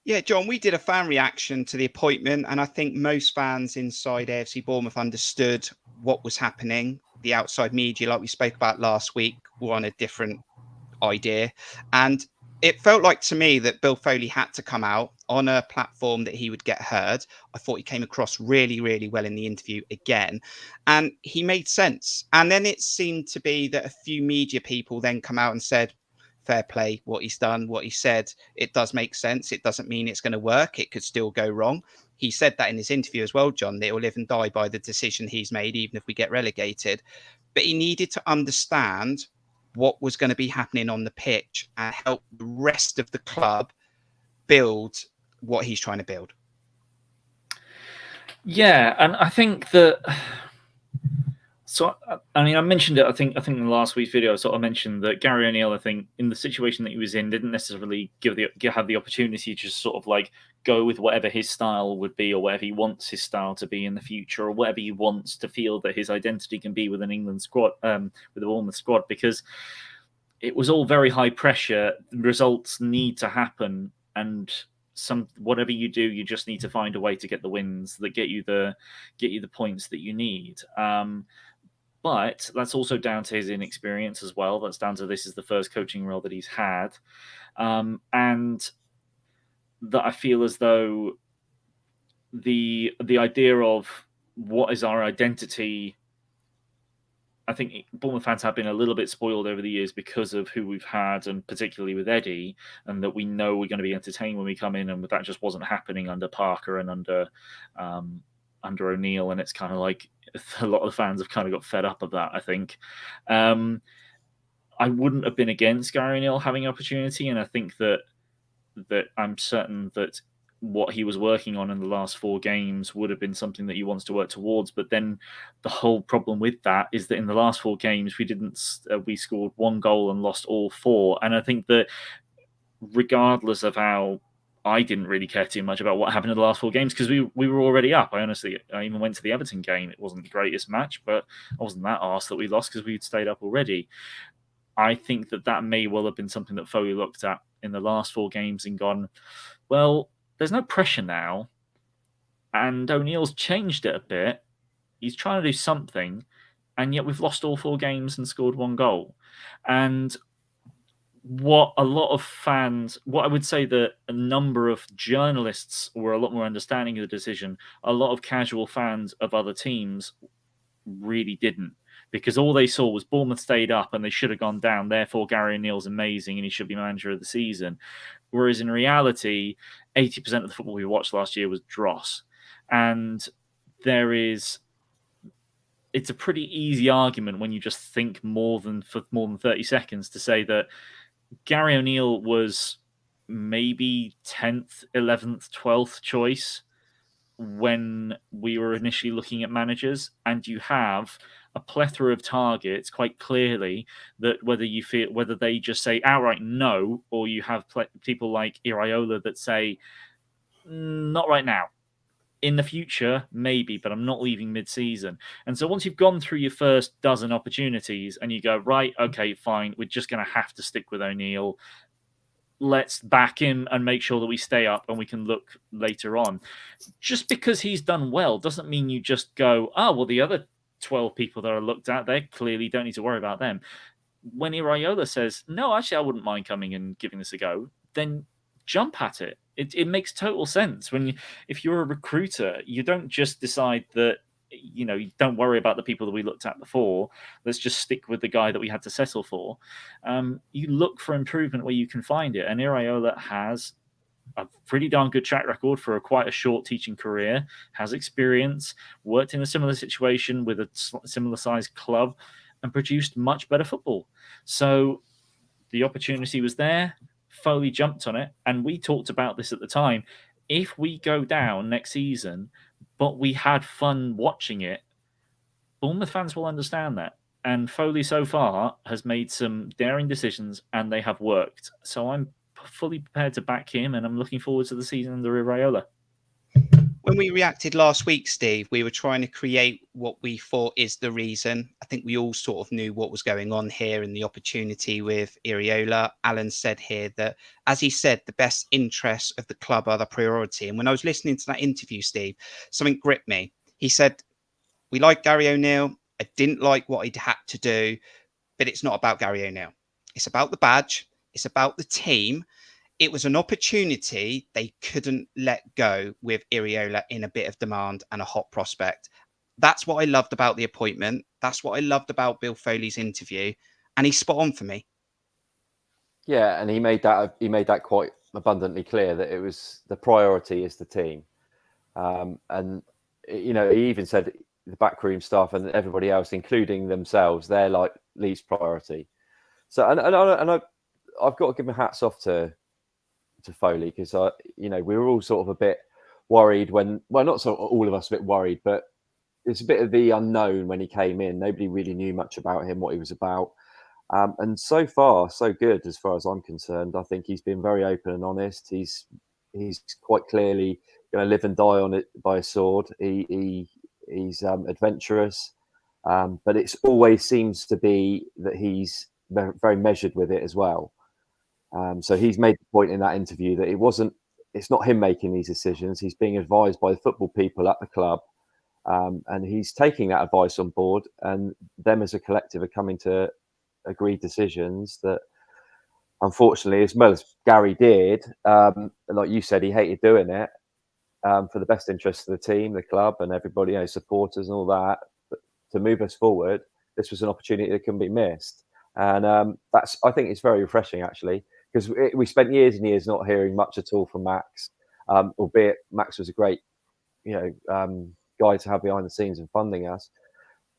Yeah, John, we did a fan reaction to the appointment, and I think most fans inside AFC Bournemouth understood what was happening. The outside media, like we spoke about last week, were on a different idea. And it felt like to me that Bill Foley had to come out on a platform that he would get heard. I thought he came across really, really well in the interview again, and he made sense. And then it seemed to be that a few media people then come out and said, fair play, what he's done, what he said, it does make sense. It doesn't mean it's going to work. It could still go wrong. He said that in his interview as well, John, that it will live and die by the decision he's made, even if we get relegated. But he needed to understand what was going to be happening on the pitch and help the rest of the club build what he's trying to build. Yeah, and I think that. So, I mean, I mentioned it. I think in the last week's video, I sort of mentioned that Gary O'Neill, I think, in the situation that he was in, didn't necessarily have the opportunity to just sort of like go with whatever his style would be, or whatever he wants his style to be in the future, or whatever he wants to feel that his identity can be with an England squad, with the Bournemouth squad, because it was all very high pressure. Results need to happen, and whatever you do, you just need to find a way to get the wins that get you the points that you need. But that's also down to his inexperience as well. That's down to this is the first coaching role that he's had. And that I feel as though the idea of what is our identity, I think Bournemouth fans have been a little bit spoiled over the years because of who we've had, and particularly with Eddie, and that we know we're going to be entertained when we come in, and that just wasn't happening under Parker and under O'Neill, and it's kind of like a lot of the fans have kind of got fed up of that, I think. I wouldn't have been against Gary O'Neill having opportunity, and I think that I'm certain that what he was working on in the last 4 games would have been something that he wants to work towards. But then the whole problem with that is that in the last 4 games, we scored 1 goal and lost all 4. And I think that regardless of how, I didn't really care too much about what happened in the last 4 games, because we were already up. I even went to the Everton game. It wasn't the greatest match, but I wasn't that arsed that we lost because we'd stayed up already. I think that may well have been something that Foley looked at in the last 4 games and gone, well, there's no pressure now. And O'Neill's changed it a bit. He's trying to do something. And yet we've lost all 4 games and scored 1 goal. And what a lot of fans, what I would say that a number of journalists were a lot more understanding of the decision. A lot of casual fans of other teams really didn't, because all they saw was Bournemouth stayed up and they should have gone down. Therefore, Gary O'Neill's amazing and he should be manager of the season. Whereas in reality, 80% of the football we watched last year was dross. And it's a pretty easy argument when you just think more than 30 seconds to say that Gary O'Neill was maybe 10th, 11th, 12th choice when we were initially looking at managers, and you have a plethora of targets quite clearly that whether they just say outright no, or you have people like Iraola that say not right now. In the future, maybe, but I'm not leaving mid-season. And so once you've gone through your first dozen opportunities and you go, right, okay, fine, we're just going to have to stick with O'Neill. Let's back him and make sure that we stay up and we can look later on. Just because he's done well doesn't mean you just go, well, the other 12 people that are looked at, they clearly don't need to worry about them. When Iraola says, no, actually, I wouldn't mind coming and giving this a go, then jump at it. It makes total sense. If you're a recruiter, you don't just decide that, you don't worry about the people that we looked at before. Let's just stick with the guy that we had to settle for. You look for improvement where you can find it. And Iraola has a pretty darn good track record for quite a short teaching career, has experience, worked in a similar situation with a similar sized club and produced much better football. So the opportunity was there. Foley jumped on it, and we talked about this at the time. If we go down next season, but we had fun watching it, Bournemouth fans will understand that. And Foley so far has made some daring decisions, and they have worked. So I'm fully prepared to back him, and I'm looking forward to the season under Iraola. When we reacted last week, Steve, we were trying to create what we thought is the reason. I think we all sort of knew what was going on here and the opportunity with Iraola. Alan said here that, as he said, the best interests of the club are the priority. And when I was listening to that interview, Steve, something gripped me. He said, we like Gary O'Neill. I didn't like what he'd had to do, but it's not about Gary O'Neill. It's about the badge. It's about the team. It was an opportunity they couldn't let go with Iriola in a bit of demand and a hot prospect. That's what I loved about the appointment. That's what I loved about Bill Foley's interview. And he's spot on for me. Yeah, and he made that quite abundantly clear that it was the priority is the team. And you know, he even said the backroom staff and everybody else, including themselves, they're like least priority. So, and I've got to give my hats off to Foley, because you know, we were all sort of a bit worried when, well, not sort of all of us a bit worried, but it's a bit of the unknown when he came in. Nobody really knew much about him, what he was about. And so far, so good as far as I'm concerned. I think he's been very open and honest. He's quite clearly going to live and die on it by a sword. He's adventurous, but it always seems to be that he's very measured with it as well. So he's made the point in that interview that it's not him making these decisions. He's being advised by the football people at the club, and he's taking that advice on board. And them as a collective are coming to agreed decisions that, unfortunately, as well as Gary did, like you said, he hated doing it for the best interest of the team, the club, and everybody, you know, supporters and all that. But to move us forward, this was an opportunity that couldn't be missed, and I think it's very refreshing, actually, because we spent years and years not hearing much at all from Max, albeit Max was a great, you know, guy to have behind the scenes and funding us.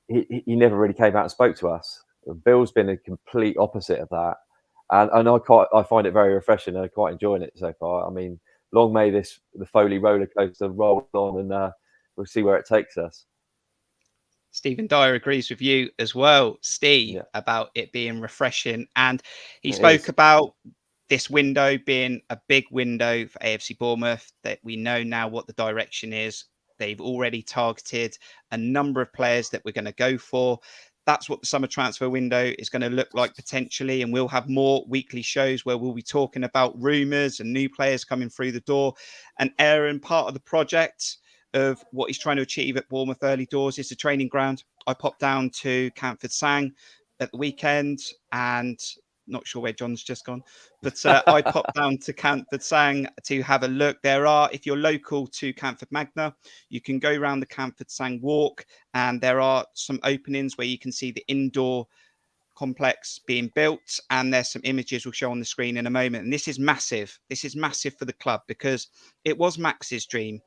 He never really came out and spoke to us. Bill's been a complete opposite of that, and I find it very refreshing, and I'm quite enjoying it so far. I mean, long may the Foley roller coaster roll on, and we'll see where it takes us. Stephen Dyer agrees with you as well, Steve, about it being refreshing, and he spoke about this window being a big window for AFC Bournemouth, that we know now what the direction is. They've already targeted a number of players that we're going to go for. That's what the summer transfer window is going to look like potentially. And we'll have more weekly shows where we'll be talking about rumours and new players coming through the door. And Aaron, part of the project of what he's trying to achieve at Bournemouth early doors is the training ground. I popped down to Camford Sang at the weekend, and not sure where John's just gone, but I popped down to Camford Sang to have a look. If you're local to Camford Magna, you can go around the Camford Sang walk, and there are some openings where you can see the indoor complex being built, and there's some images we'll show on the screen in a moment. And this is massive. This is massive for the club, because it was Max's dream,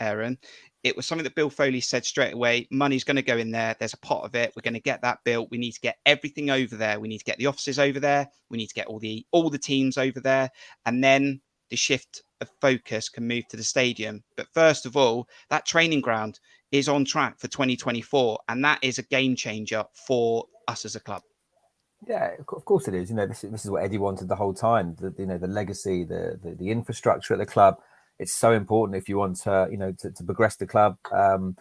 Aaron. It was something that Bill Foley said straight away. Money's going to go in there. There's a pot of it. We're going to get that built. We need to get everything over there. We need to get the offices over there. We need to get all the teams over there. And then the shift of focus can move to the stadium. But first of all, that training ground is on track for 2024. And that is a game changer for us as a club. Yeah, of course it is. You know, this is what Eddie wanted the whole time. The legacy, the infrastructure at the club. It's so important if you want to progress the club on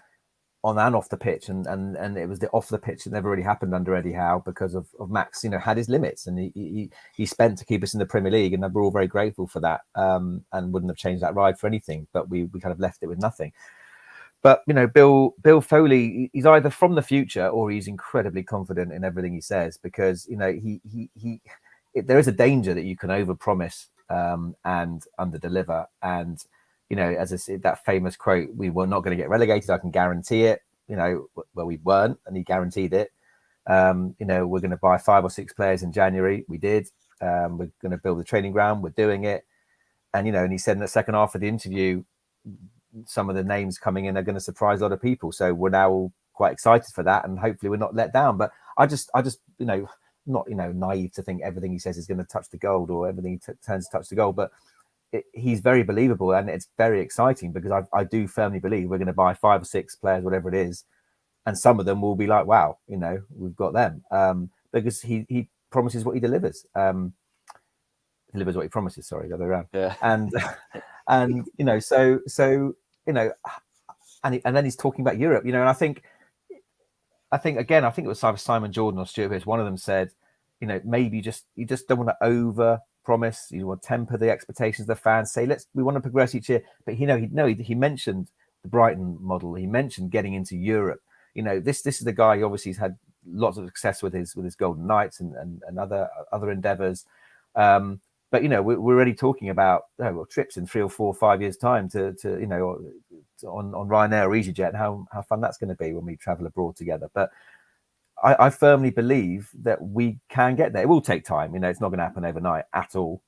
and off the pitch, and it was the off the pitch that never really happened under Eddie Howe because of Max. You know, had his limits, and he spent to keep us in the Premier League, and we're all very grateful for that, and wouldn't have changed that ride for anything. But we kind of left it with nothing. But you know, Bill Foley, he's either from the future or he's incredibly confident in everything he says, because you know there is a danger that you can overpromise and underdeliver. And you know, as I said, that famous quote, "We were not going to get relegated. I can guarantee it." You know, well, we weren't, and he guaranteed it. You know, we're going to buy 5 or 6 players in January. We did. We're going to build the training ground. We're doing it. And you know, and he said in the second half of the interview, some of the names coming in are going to surprise a lot of people. So we're now all quite excited for that, and hopefully we're not let down. But I just, you know, not, you know, naive to think everything he says is going to touch the gold, or everything he turns to touch the gold. But he's very believable, and it's very exciting, because I do firmly believe we're going to buy 5 or 6 players, whatever it is, and some of them will be like, wow, you know, we've got them, because he promises what he delivers. Delivers what he promises. Sorry, the other way around. Yeah. And you know, so you know, and then he's talking about Europe, you know, and I think again, I think it was either Simon Jordan or Stuart Pearce. One of them said, you know, maybe you just don't want to over promise. You want to temper the expectations of the fans. Say, we want to progress each year. But he mentioned the Brighton model. He mentioned getting into Europe. You know, this is the guy. He obviously has had lots of success with his Golden Knights and other endeavors. But we're already talking about trips in 3 or 4 or 5 years' time to on Ryanair or EasyJet, and how fun that's going to be when we travel abroad together. But I firmly believe that we can get there. It will take time. It's not going to happen overnight at all.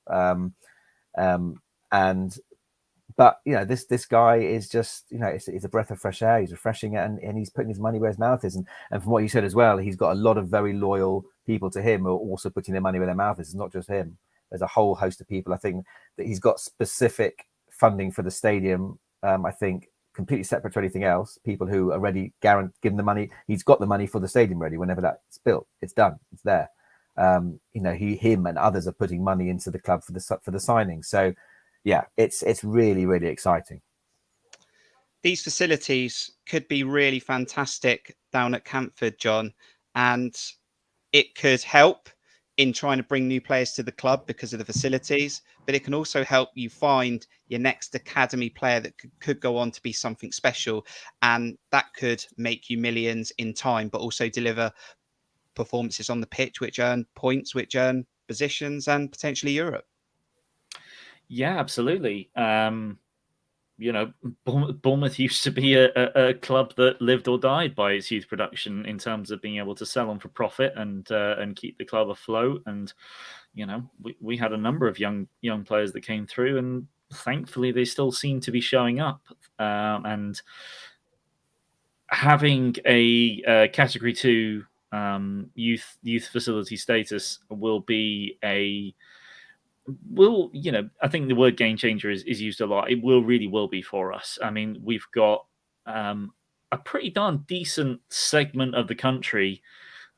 But this guy is just it's a breath of fresh air. He's refreshing it, and he's putting his money where his mouth is. And from what you said as well, he's got a lot of very loyal people to him who are also putting their money where their mouth is. It's not just him. There's a whole host of people. I think that he's got specific funding for the stadium. I think completely separate to anything else. People who are ready, given the money. He's got the money for the stadium ready. Whenever that's built, it's done. It's there. Him and others are putting money into the club for the signing. So, yeah, it's really, really exciting. These facilities could be really fantastic down at Camford, Jon, and it could help in trying to bring new players to the club because of the facilities, but it can also help you find your next academy player that could go on to be something special, and that could make you millions in time, but also deliver performances on the pitch which earn points, which earn positions, and potentially Europe. Yeah, absolutely. Bournemouth used to be a club that lived or died by its youth production in terms of being able to sell them for profit and keep the club afloat. And we had a number of young players that came through, and thankfully they still seem to be showing up. And having a Category 2 youth facility status will be I think the word game changer is used a lot. It really will be for us. I mean, we've got a pretty darn decent segment of the country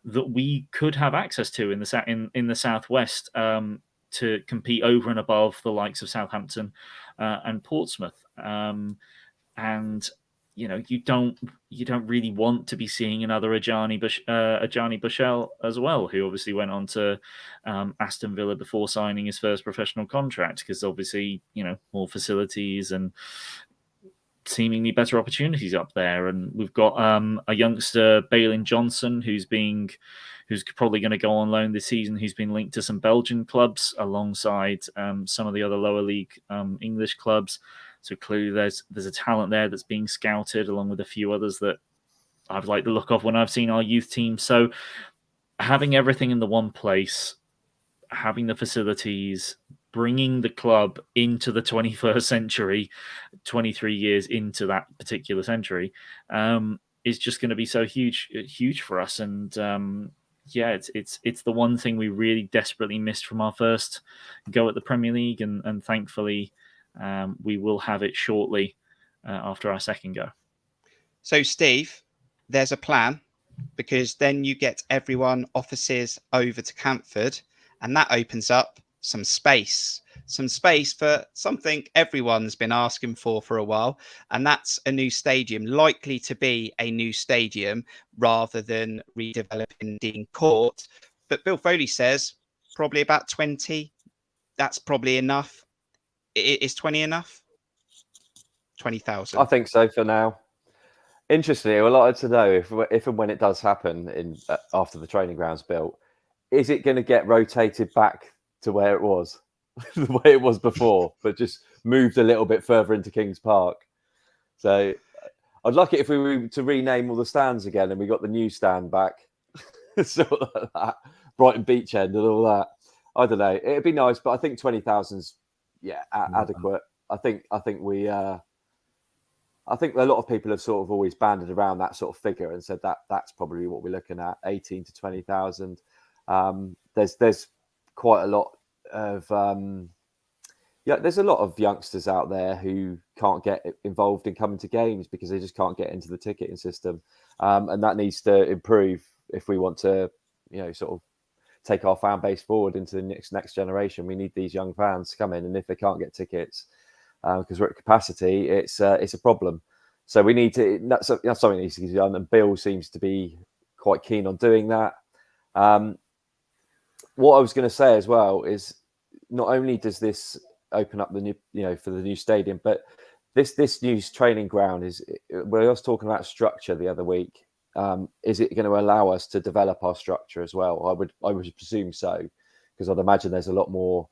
that we could have access to in the southwest to compete over and above the likes of Southampton and Portsmouth. And you don't really want to be seeing another Ajani Bushell as well, who obviously went on to Aston Villa before signing his first professional contract, because obviously more facilities and seemingly better opportunities up there. And we've got a youngster, Balin Johnson, who's probably going to go on loan this season, who's been linked to some Belgian clubs alongside some of the other lower league English clubs. So clearly there's a talent there that's being scouted, along with a few others that I've liked the look of when I've seen our youth team. So having everything in the one place, having the facilities, bringing the club into the 21st century, 23 years into that particular century, is just going to be so huge for us. And it's the one thing we really desperately missed from our first go at the Premier League, and thankfully we will have it shortly after our second go. So, Steve, there's a plan, because then you get everyone offices over to Camford, and that opens up some space for something everyone's been asking for a while, and that's a new stadium, likely to be a new stadium rather than redeveloping Dean Court. But Bill Foley says probably about 20. That's probably enough. Is 20 enough? 20,000. I think so for now. Interestingly, I'd like to know if and when it does happen after the training ground's built, is it going to get rotated back to where it was, the way it was before, but just moved a little bit further into Kings Park? So I'd like it if we were to rename all the stands again and we got the new stand back, sort of like that, Brighton Beach End and all that. I don't know. It'd be nice, but I think 20,000's adequate. I think a lot of people have sort of always banded around that sort of figure and said that's probably what we're looking at, 18 to 20,000. There's quite a lot of there's a lot of youngsters out there who can't get involved in coming to games because they just can't get into the ticketing system, and that needs to improve if we want to sort of take our fan base forward into the next generation. We need these young fans to come in, and if they can't get tickets because we're at capacity, it's a problem. So we need to. That's something that needs to be done, and Bill seems to be quite keen on doing that. What I was going to say as well is, not only does this open up the new, for the new stadium, but this new training ground is. We were talking about structure the other week. Is it going to allow us to develop our structure as well? I would presume so, because I'd imagine there's a lot more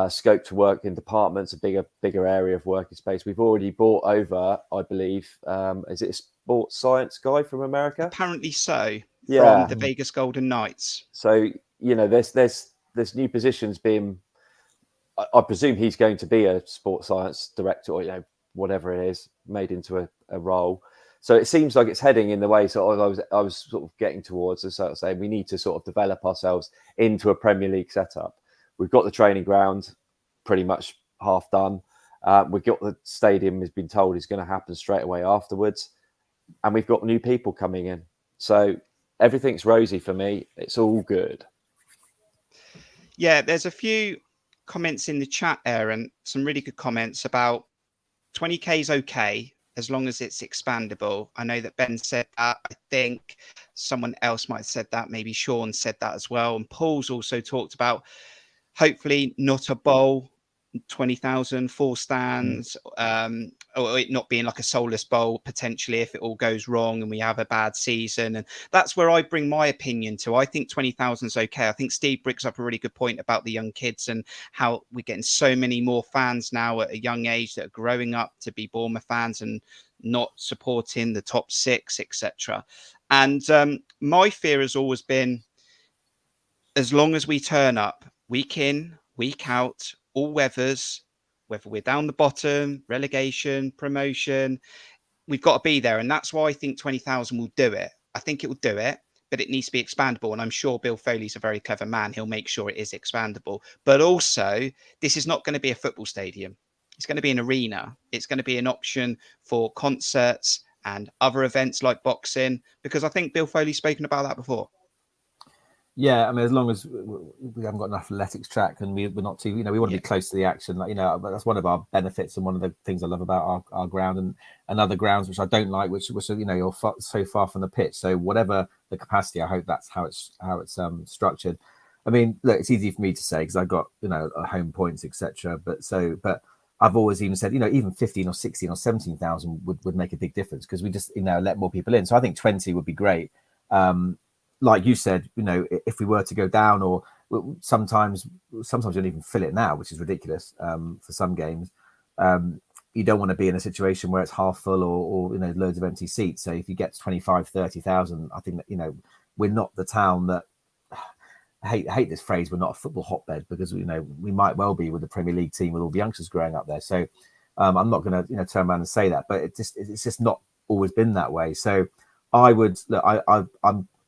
scope to work in departments, a bigger area of working space. We've already brought over, I believe, is it a sports science guy from America? Apparently so. Yeah. From the Vegas Golden Knights. So, you know, there's new positions being. I presume he's going to be a sports science director, or, you know, whatever it is, made into a role. So it seems like it's heading in the way sort of I was sort of getting towards, as sort of saying we need to sort of develop ourselves into a Premier League setup. We've got the training ground pretty much half done. We've got the stadium has been told is going to happen straight away afterwards, and we've got new people coming in. So everything's rosy for me. It's all good. Yeah, there's a few comments in the chat, Aaron, some really good comments about 20k is okay as long as it's expandable. I know that Ben said that. I think someone else might have said that. Maybe Sean said that as well. And Paul's also talked about hopefully not a bowl, 20,000, 4 stands, or it not being like a soulless bowl potentially if it all goes wrong and we have a bad season. And that's where I bring my opinion to. I think 20,000 is okay. I think Steve brings up a really good point about the young kids and how we're getting so many more fans now at a young age that are growing up to be Bournemouth fans and not supporting the top 6, etc. And my fear has always been, as long as we turn up week in, week out, all weathers, whether we're down the bottom, relegation, promotion, we've got to be there. And that's why I think 20,000 will do it. I think it will do it, but it needs to be expandable. And I'm sure Bill Foley's a very clever man. He'll make sure it is expandable. But also, this is not going to be a football stadium. It's going to be an arena. It's going to be an option for concerts and other events like boxing, because I think Bill Foley's spoken about that before. Yeah, I mean, as long as we haven't got enough athletics track and we're not too, we want to be close to the action. Like, that's one of our benefits and one of the things I love about our ground and other grounds, which I don't like, which you're so far from the pitch. So whatever the capacity, I hope that's how it's structured. I mean, look, it's easy for me to say because I got home points, etc. But I've always even said, even 15 or 16 or 17,000 would make a big difference because we just let more people in. So I think 20 would be great. Like you said, if we were to go down, or sometimes you don't even fill it now, which is ridiculous for some games. You don't want to be in a situation where it's half full or loads of empty seats. So if you get to 25, 30,000, I think that, we're not the town that, I hate this phrase, we're not a football hotbed, because we might well be with the Premier League team with all the youngsters growing up there. So I'm not going to turn around and say that, but it's just not always been that way. So I would look,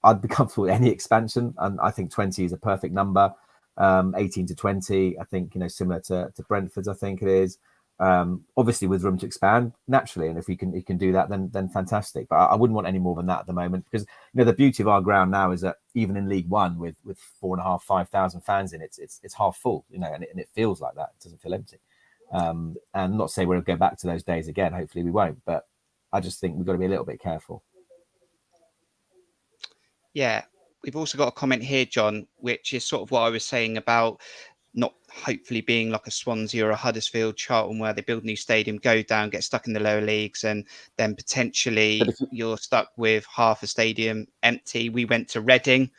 I'd be comfortable with any expansion, and I think 20 is a perfect number. 18 to 20, I think, similar to Brentford's, I think it is. Obviously with room to expand naturally, and if you can do that, then fantastic. But I wouldn't want any more than that at the moment, because the beauty of our ground now is that even in League One with 4,500, 5,000 fans in it, it's half full, and it feels like that. It doesn't feel empty. And not say we'll go back to those days again. Hopefully we won't, but I just think we've got to be a little bit careful. Yeah, we've also got a comment here, John, which is sort of what I was saying about not hopefully being like a Swansea or a Huddersfield, Charlton, where they build a new stadium, go down, get stuck in the lower leagues, and then potentially you're stuck with half a stadium empty. We went to Reading,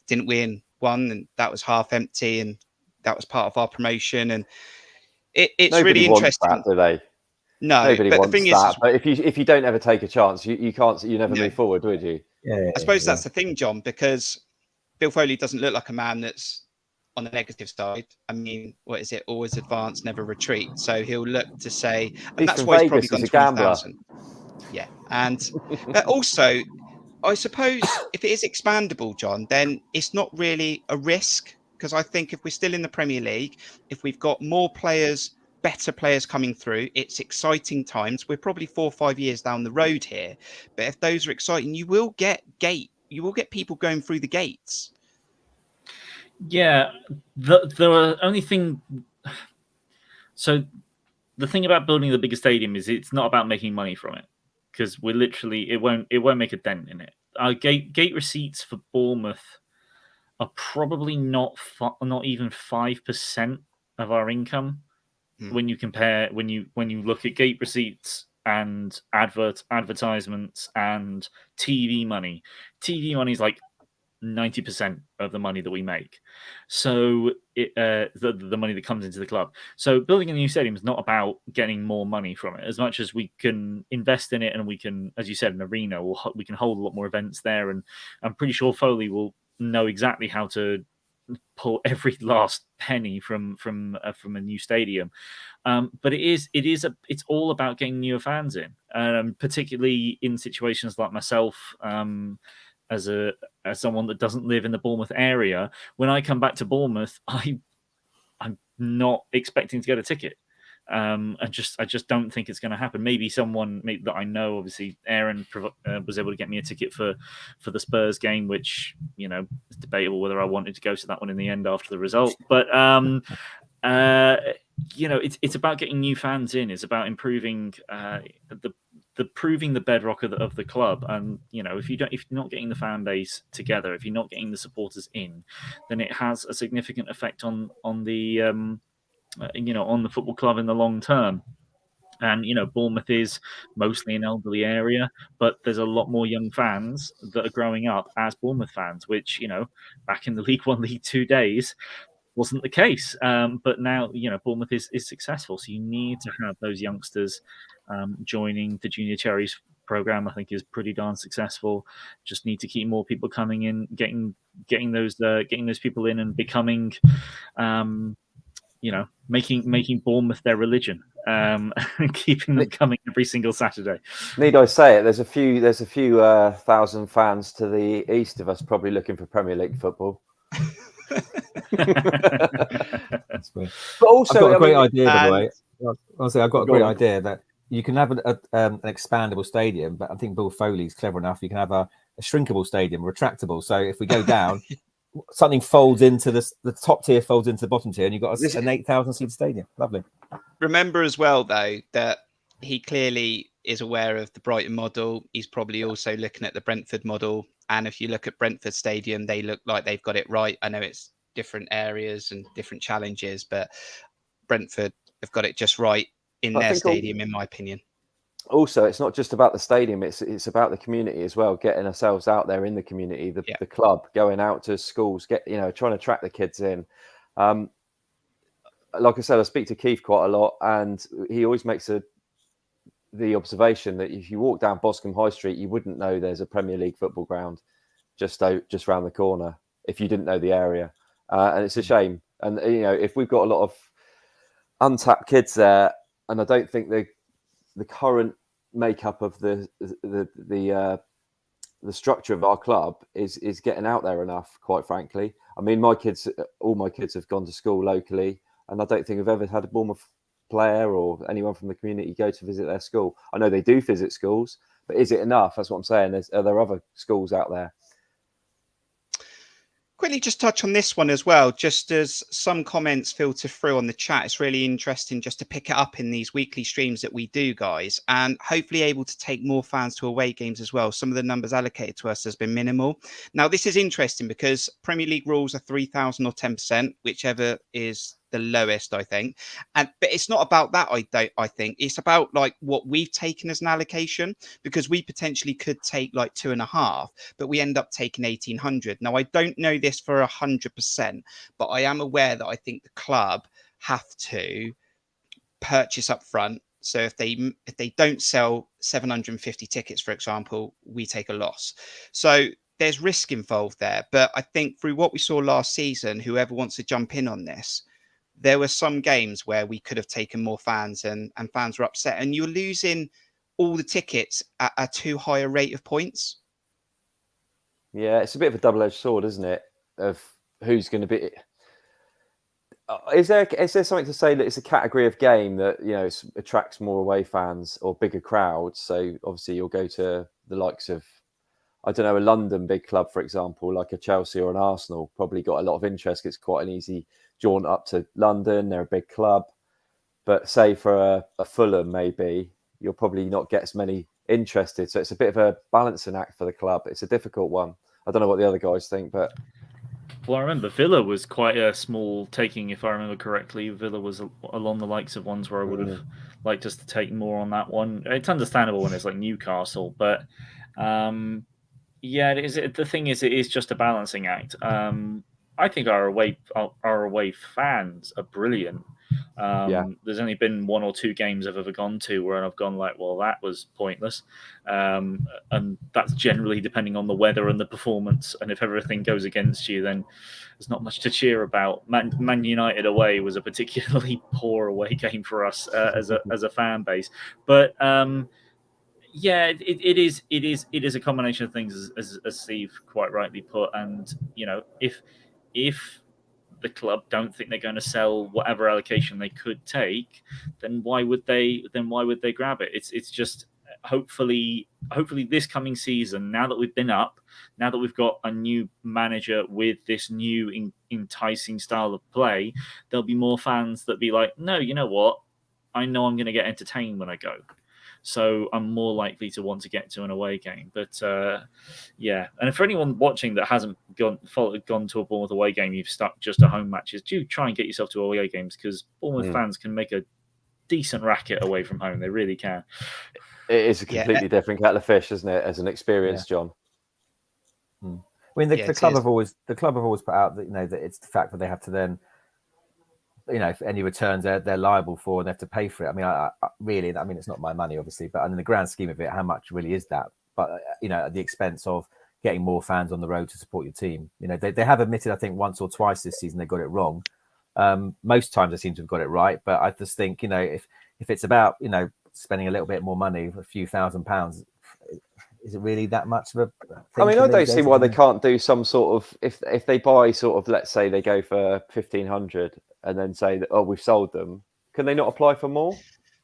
didn't we, in one, and that was half empty, and that was part of our promotion. And it's Nobody really interesting. Wants that, do they? No, nobody but wants the thing that. is, but if you don't ever take a chance, you never move forward, would you? I suppose that's the thing, John, because Bill Foley doesn't look like a man that's on the negative side. I mean, what is it? Always advance, never retreat. So he'll look to say, and that's why he's probably gone 20,000. Yeah, but also, I suppose if it is expandable, John, then it's not really a risk, because I think if we're still in the Premier League, if we've got more players, better players coming through, it's exciting times. We're probably 4 or 5 years down the road here, but if those are exciting, you will get people going through the gates. Yeah, the only thing. So the thing about building the bigger stadium is it's not about making money from it, because we're literally it won't make a dent in it. Our gate receipts for Bournemouth are probably not even 5% of our income. When you compare, when you look at gate receipts and advertisements and TV money is like 90% of the money that we make. So the money that comes into the club. So building a new stadium is not about getting more money from it as much as we can invest in it, and we can, as you said, an arena. We can hold a lot more events there, and I'm pretty sure Foley will know exactly how to pull every last penny from a new stadium. But it's all about getting newer fans in, particularly in situations like myself. As someone that doesn't live in the Bournemouth area, when I come back to Bournemouth, I'm not expecting to get a ticket. I just don't think it's going to happen. Maybe someone that I know, obviously Aaron was able to get me a ticket for the Spurs game, which it's debatable whether I wanted to go to that one in the end after the result. But it's about getting new fans in. It's about improving proving the bedrock of the club. And if you're not getting the fan base together, if you're not getting the supporters in, then it has a significant effect on the on the football club in the long term. And Bournemouth is mostly an elderly area, but there's a lot more young fans that are growing up as Bournemouth fans, which back in the League One, League Two days wasn't the case. But now Bournemouth is successful, so you need to have those youngsters joining the Junior Cherries program. I think is pretty darn successful. Just need to keep more people coming in, getting those people in, and becoming making Bournemouth their religion, and keeping them coming every single Saturday. Need I say it? There's a few thousand fans to the east of us probably looking for Premier League football. That's weird. But also, I've got a great idea, by the way. Honestly, I've got a great idea that you can have an expandable stadium, but I think Bill Foley's clever enough. You can have a shrinkable stadium, retractable. So if we go down, something folds into the top tier, folds into the bottom tier, and you've got an 8,000 seat stadium. Lovely. Remember as well, though, that he clearly is aware of the Brighton model. He's probably also looking at the Brentford model. And if you look at Brentford Stadium, they look like they've got it right. I know it's different areas and different challenges, but Brentford have got it just right in their stadium, in my opinion. Also, it's not just about the stadium; it's about the community as well. Getting ourselves out there in the community, the club, going out to schools, trying to attract the kids in. Like I said, I speak to Keith quite a lot, and he always makes the observation that if you walk down Boscombe High Street, you wouldn't know there's a Premier League football ground just round the corner if you didn't know the area. And it's a shame. And if we've got a lot of untapped kids there, and I don't think the current makeup of the structure of our club is getting out there enough, quite frankly. I mean, all my kids have gone to school locally, and I don't think I've ever had a Bournemouth player or anyone from the community go to visit their school. I know they do visit schools, but is it enough? That's what I'm saying. Are there other schools out there? Quickly just touch on this one as well, just as some comments filter through on the chat. It's really interesting just to pick it up in these weekly streams that we do, guys, and hopefully able to take more fans to away games as well. Some of the numbers allocated to us has been minimal. Now, this is interesting because Premier League rules are 3,000 or 10%, whichever is the lowest, I think. But it's not about that, I think. It's about like what we've taken as an allocation, because we potentially could take like 2.5, but we end up taking 1,800. Now, I don't know this for 100%, but I am aware that I think the club have to purchase up front. So if they don't sell 750 tickets, for example, we take a loss. So there's risk involved there. But I think through what we saw last season, whoever wants to jump in on this, there were some games where we could have taken more fans and fans were upset, and you're losing all the tickets at a too high a rate of points. Yeah, it's a bit of a double-edged sword, isn't it? Of who's going to be. Is there something to say that it's a category of game that attracts more away fans or bigger crowds? So obviously you'll go to the likes of, I don't know, a London big club, for example, like a Chelsea or an Arsenal, probably got a lot of interest. It's quite an easy jaunt up to London. They're a big club. But say for a Fulham, maybe, you'll probably not get as many interested. So it's a bit of a balancing act for the club. It's a difficult one. I don't know what the other guys think, but... Well, I remember Villa was quite a small taking, if I remember correctly. Villa was along the likes of ones where I would have liked us to take more on that one. It's understandable when it's like Newcastle, but Yeah, it is. The thing is, it is just a balancing act. I think our away fans are brilliant. There's only been 1 or 2 games I've ever gone to where I've gone like, well, that was pointless, and that's generally depending on the weather and the performance. And if everything goes against you, then there's not much to cheer about. Man United away was a particularly poor away game for us as a fan base, but. Yeah, it is a combination of things, as Steve quite rightly put. And if the club don't think they're going to sell whatever allocation they could take, then why would they grab it? It's just hopefully this coming season, now that we've been up, now that we've got a new manager with this new enticing style of play, there'll be more fans that be like, no, you know what, I know I'm going to get entertained when I go. So I'm more likely to want to get to an away game. But yeah, and for anyone watching that hasn't gone to a Bournemouth away game, you've stuck just to home matches, do try and get yourself to away games, because Bournemouth fans can make a decent racket away from home. They really can. It is a completely different kettle of fish, isn't it, as an experience, John? I mean, the club have always put out that that it's the fact that they have to then, if any returns they're liable for and they have to pay for it. I mean, I really, it's not my money, obviously, but in the grand scheme of it, how much really is that? But at the expense of getting more fans on the road to support your team. They have admitted, I think, once or twice this season they got it wrong. Most times they seem to have got it right, but I just think if it's about spending a little bit more money, a few £1,000s, is it really that much of a thing? I mean, I don't see why they can't do some sort of, if they buy sort of, let's say they go for 1,500 and then say that, oh, we've sold them, can they not apply for more?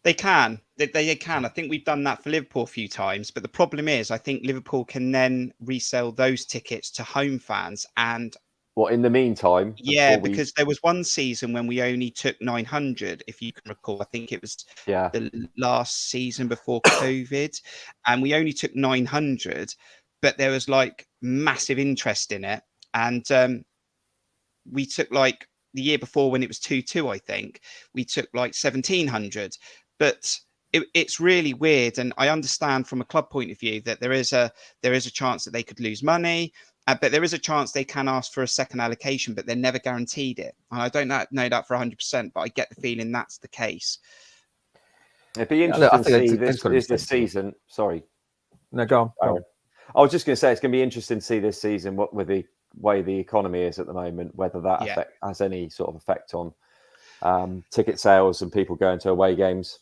They can. They can. I think we've done that for Liverpool a few times. But the problem is, I think Liverpool can then resell those tickets to home fans. And what, in the meantime? Yeah, because there was one season when we only took 900, if you can recall. I think it was the last season before COVID. And we only took 900, but there was like massive interest in it. And we took like the year before, when it was 2-2, I think we took like 1,700. But it's really weird, and I understand from a club point of view that there is a chance that they could lose money, but there is a chance they can ask for a second allocation, but they're never guaranteed it. And I don't know that for 100%, but I get the feeling that's the case. It'd be interesting to see this season. Sorry, no, go on. I was just going to say it's going to be interesting to see this season with the way the economy is at the moment, whether that has any sort of effect on ticket sales and people going to away games.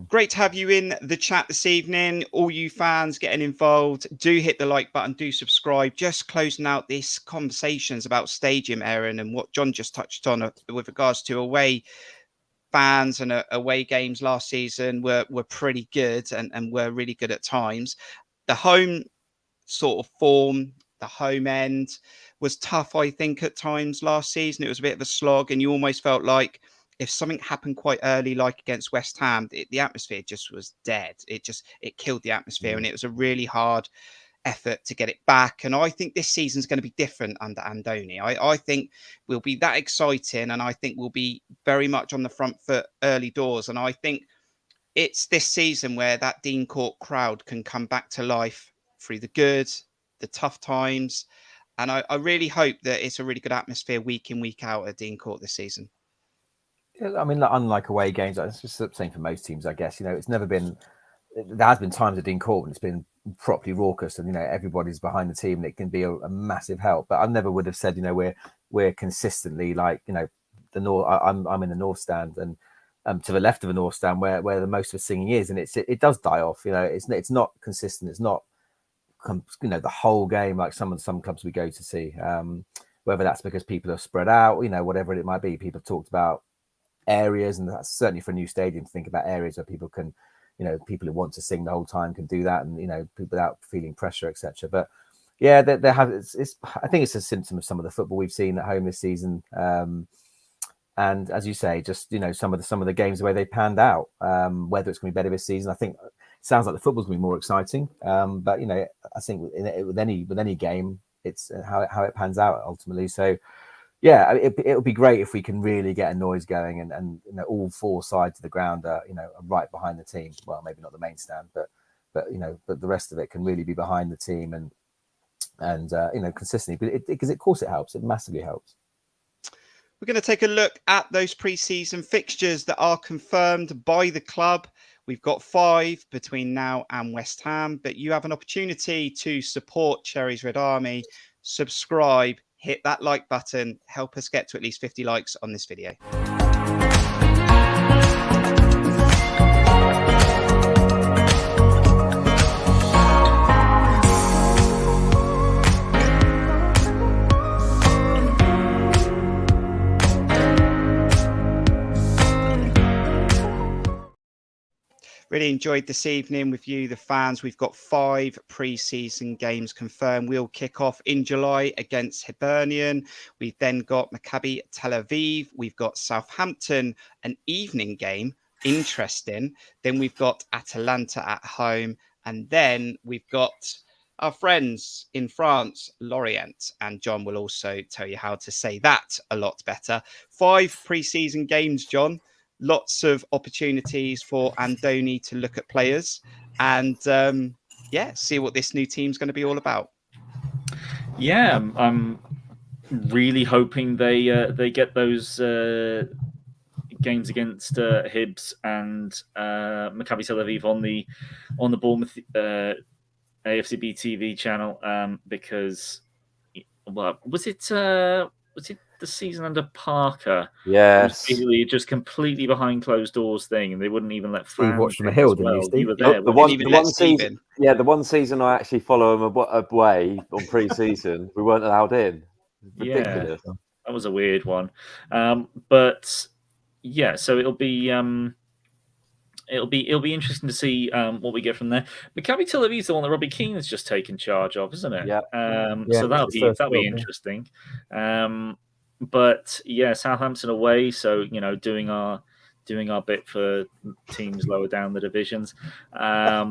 Great to have you in the chat this evening. All you fans getting involved, do hit the like button, do subscribe. Just closing out these conversations about stadium, Aaron, and what John just touched on with regards to away fans and away games last season were pretty good and were really good at times. The home sort of form, the home end was tough, I think, at times last season. It was a bit of a slog, and you almost felt like if something happened quite early, like against West Ham, the atmosphere just was dead. It killed the atmosphere, and it was a really hard effort to get it back. And I think this season's going to be different under Andoni. I think we'll be that exciting, and I think we'll be very much on the front foot early doors. And I think it's this season where that Dean Court crowd can come back to life through the good, the tough times. And I really hope that it's a really good atmosphere week in, week out at Dean Court this season. I mean, unlike away games, it's just the same for most teams, I guess. It's never been, there has been times at Dean Court when it's been properly raucous and, everybody's behind the team and it can be a massive help. But I never would have said, we're consistently like, the North, I'm in the North stand and to the left of the North stand where the most of the singing is. And it does die off, it's not consistent. It's not, the whole game like some clubs we go to see, whether that's because people are spread out, whatever it might be. People have talked about areas, and that's certainly for a new stadium to think about areas where people can, people who want to sing the whole time can do that, and people without feeling pressure, etc. But yeah, they have. I think it's a symptom of some of the football we've seen at home this season. And as you say, just some of the games where they panned out. Whether it's going to be better this season, I think it sounds like the football's going to be more exciting. But I think with any game, it's how it pans out ultimately. So yeah, it would be great if we can really get a noise going and all 4 sides of the ground are right behind the team. Well, maybe not the main stand, but the rest of it can really be behind the team, and and consistently. But because of course it helps. It massively helps. We're going to take a look at those pre-season fixtures that are confirmed by the club. We've got 5 between now and West Ham, but you have an opportunity to support Cherries Red Army. Subscribe, hit that like button, help us get to at least 50 likes on this video. Really enjoyed this evening with you, the fans. We've got 5 pre-season games confirmed. We'll kick off in July against Hibernian. We've then got Maccabi Tel Aviv. We've got Southampton, an evening game. Interesting. Then we've got Atalanta at home. And then we've got our friends in France, Lorient. And John will also tell you how to say that a lot better. 5 pre-season games, John. Lots of opportunities for Andoni to look at players and see what this new team's going to be all about. Yeah, I'm really hoping they get those games against Hibs and Maccabi Tel Aviv on the Bournemouth AFCB TV channel because was it the season under Parker? Yes. It was basically just completely behind closed doors thing, and they wouldn't even let fans. You watched from a hill, didn't you, Steve? You were there. The one season, the one season I actually follow them away on pre-season, we weren't allowed in. Ridiculous. Yeah, that was a weird one. But yeah, so it'll be interesting to see what we get from there. Maccabi Tel Aviv is the one that Robbie Keane has just taken charge of, isn't it? Yeah. So that'll be interesting. But yeah, Southampton away, so doing our bit for teams lower down the divisions. At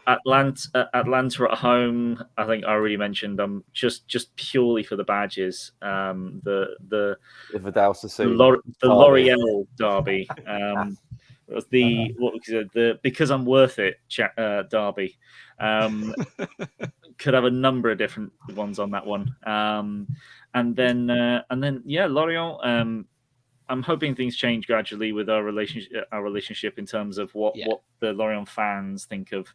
Atlanta at home, I think I already mentioned. Just purely for the badges. The L'Oreal derby. The because I'm worth it derby. Could have a number of different ones on that one. And then Lorient. I'm hoping things change gradually with our relationship in terms of what the Lorient fans think of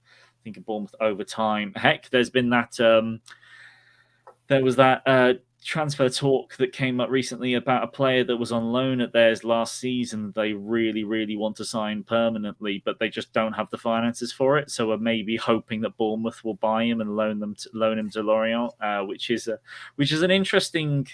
Bournemouth over time. Heck, there's been that there was that transfer talk that came up recently about a player that was on loan at theirs last season. They really, really want to sign permanently, but they just don't have the finances for it. So we're maybe hoping that Bournemouth will buy him and loan him to Lorient, which is an interesting.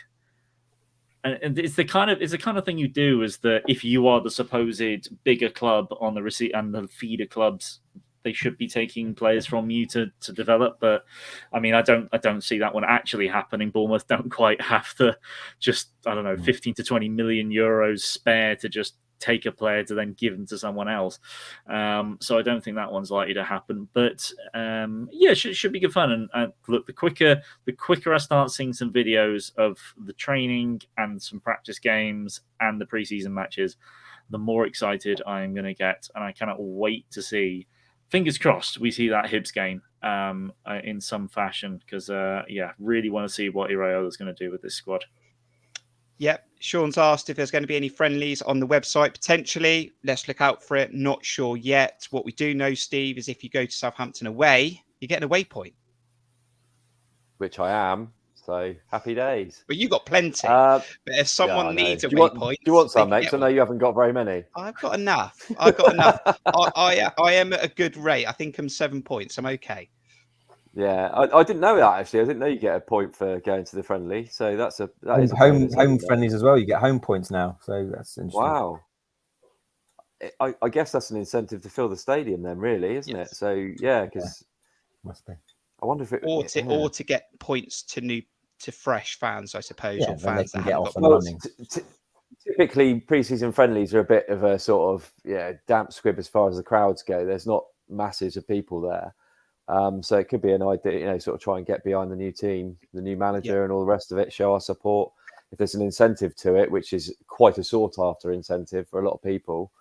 And it's the kind of thing you do is that if you are the supposed bigger club on the receipt and the feeder clubs, they should be taking players from you to develop. But I mean, I don't see that one actually happening. Bournemouth don't quite have the 15 to 20 million euros spare to just take a player to then give them to someone else. So I don't think that one's likely to happen. But it should be good fun. And look, the quicker I start seeing some videos of the training and some practice games and the preseason matches, the more excited I am going to get. And I cannot wait to see. Fingers crossed we see that Hibs game in some fashion because, really want to see what Iraola is going to do with this squad. Yep. Sean's asked if there's going to be any friendlies on the website, potentially. Let's look out for it. Not sure yet. What we do know, Steve, is if you go to Southampton away, you get an away point. Which I am. So happy days. But you got plenty. But if someone needs away points... Do you want some, mate? I know you haven't got very many. I've got enough. I am at a good rate. I think I'm 7 points. I'm okay. Yeah, I didn't know that actually. I didn't know you get a point for going to the friendly. So that is home friendlies as well. You get home points now. So that's interesting. Wow. I guess that's an incentive to fill the stadium then, really, isn't it? So because must be. I wonder if it or to get points to fresh fans, I suppose, or fans that get haven't off got and running. Typically, pre-season friendlies are a bit of a sort of damp squib as far as the crowds go. There's not masses of people there. So it could be an idea, sort of try and get behind the new team, the new manager and all the rest of it, show our support. If there's an incentive to it, which is quite a sought after incentive for a lot of people,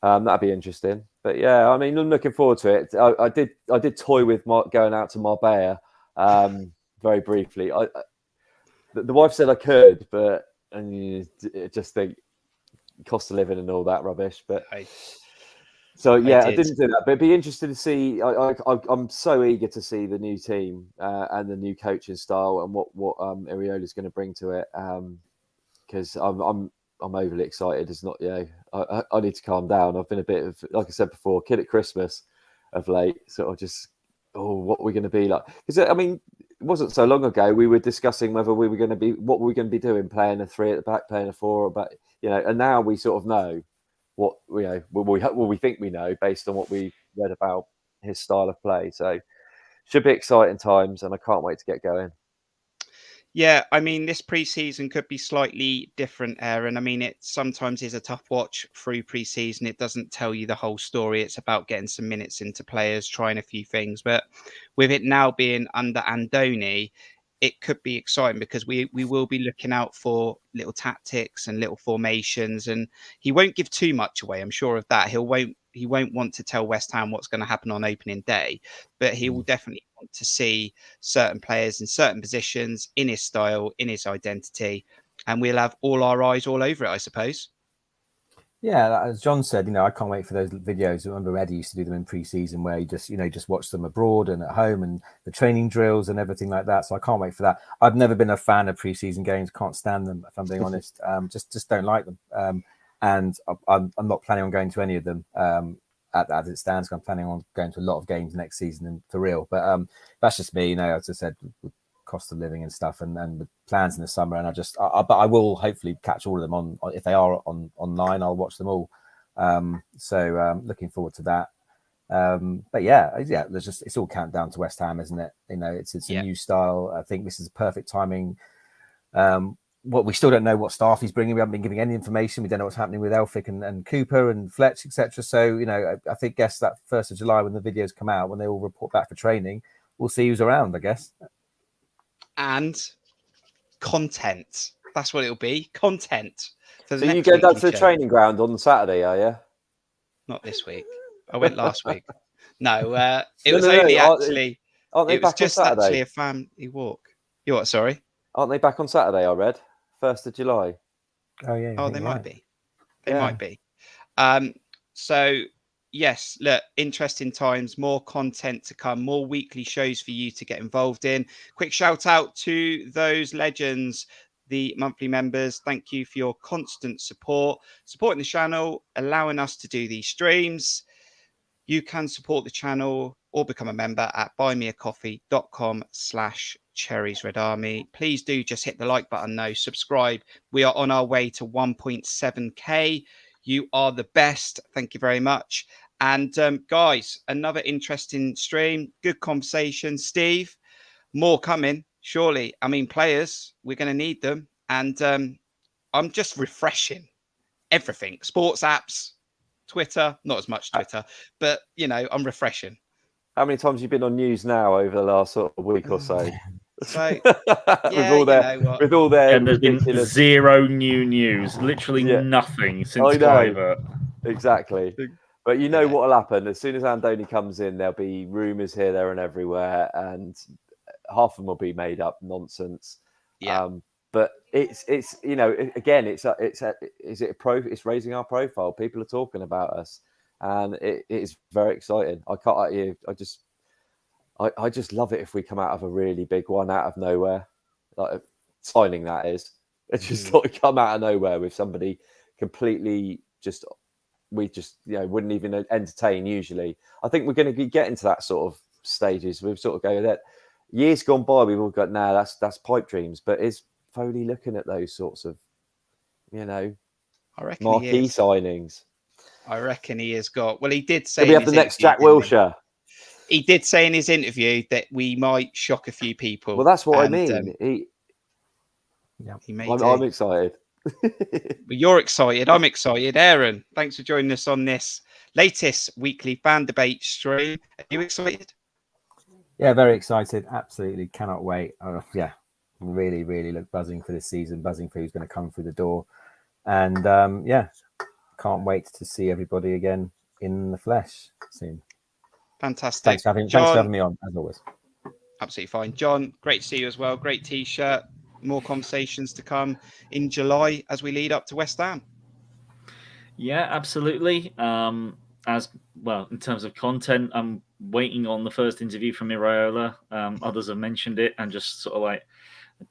that'd be interesting. But yeah, I mean, I'm looking forward to it. I did toy with going out to Marbella very briefly. The wife said I could, but just think cost of living and all that rubbish. But so yeah, I didn't do that. But it'd be interesting to see. I'm so eager to see the new team and the new coaching style and what Iriola's going to bring to it. Because I'm overly excited. It's not, I need to calm down. I've been a bit of, like I said before, kid at Christmas of late. Sort of just, what we're going to be like. Because I mean, it wasn't so long ago we were discussing whether we were going to be, what we were going to be doing, playing a 3 at the back, playing a 4, but and now we sort of know what we think we know based on what we read about his style of play. So should be exciting times, and I can't wait to get going. Yeah, I mean, this pre-season could be slightly different, Aaron. I mean, it sometimes is a tough watch through pre-season. It doesn't tell you the whole story. It's about getting some minutes into players, trying a few things. But with it now being under Andoni, it could be exciting because we will be looking out for little tactics and little formations, and he won't give too much away. I'm sure of that. He won't want to tell West Ham what's going to happen on opening day, but he will definitely want to see certain players in certain positions, in his style, in his identity, and we'll have all our eyes all over it, I suppose. Yeah, as John said, I can't wait for those videos. I remember Eddie used to do them in pre-season where you just watch them abroad and at home and the training drills and everything like that. So I can't wait for that. I've never been a fan of pre-season games. Can't stand them, if I'm being honest. Just don't like them. And I'm not planning on going to any of them as it stands. I'm planning on going to a lot of games next season and for real. But that's just me, as I said, cost of living and stuff and the plans in the summer, and but I will hopefully catch all of them on if they are online. I'll watch them all, so looking forward to that. But it's all count down to West Ham, isn't it? It's a new style. I think this is perfect timing. We still don't know what staff he's bringing. We haven't been giving any information. We don't know what's happening with Elphick and Cooper and Fletch, etc. So I guess that 1st of July when the videos come out, when they all report back for training, we'll see who's around, I guess. And content. That's what it'll be. Content. So you go down to the training ground on Saturday, are you? Not this week. I went last week. No, it was only actually. Aren't they it was back just on Saturday? Actually a family walk. You what? Sorry. Aren't they back on Saturday? I read 1st of July. Oh yeah. Oh, they might be. They might be. So. Yes, look, interesting times, more content to come, more weekly shows for you to get involved in. Quick shout out to those legends, the monthly members. Thank you for your constant support, supporting the channel, allowing us to do these streams. You can support the channel or become a member at buymeacoffee.com/Cherries Red Army. Please do just hit the like button though, subscribe. We are on our way to 1.7k. You are the best. Thank you very much. And guys, another interesting stream. Good conversation. Steve, more coming, surely. I mean, players, we're going to need them. And I'm just refreshing everything. Sports apps, Twitter, not as much Twitter, but, I'm refreshing. How many times have you been on news now over the last sort of week or so? So, with all their and there's been zero new news, literally nothing since Kluivert. Exactly. But what will happen as soon as Andoni comes in, there'll be rumours here, there, and everywhere, and half of them will be made up nonsense. Yeah. But it's again, it's raising our profile. People are talking about us, and it is very exciting. I just love it if we come out of a really big one out of nowhere, like signing that is. It's just sort of come out of nowhere with somebody completely we wouldn't even entertain usually. I think we're going to be getting to that sort of stages. We've sort of go that years gone by, we've all got that's pipe dreams. But is Foley looking at those sorts of I reckon marquee signings? I reckon he has got. Well, he did say we have the next Jack Wilshere. He did say in his interview that we might shock a few people. Well, that's what I mean. I'm excited. You're excited. I'm excited. Aaron, thanks for joining us on this latest weekly fan debate stream. Are you excited? Yeah, very excited. Absolutely cannot wait. Really, really look buzzing for this season, buzzing for who's going to come through the door. And can't wait to see everybody again in the flesh soon. Fantastic. Thanks for having me on, as always. Absolutely fine. John, great to see you as well. Great T-shirt. More conversations to come in July as we lead up to West Ham. Yeah, absolutely. As well, in terms of content, I'm waiting on the first interview from Iraola. Others have mentioned it, and just sort of like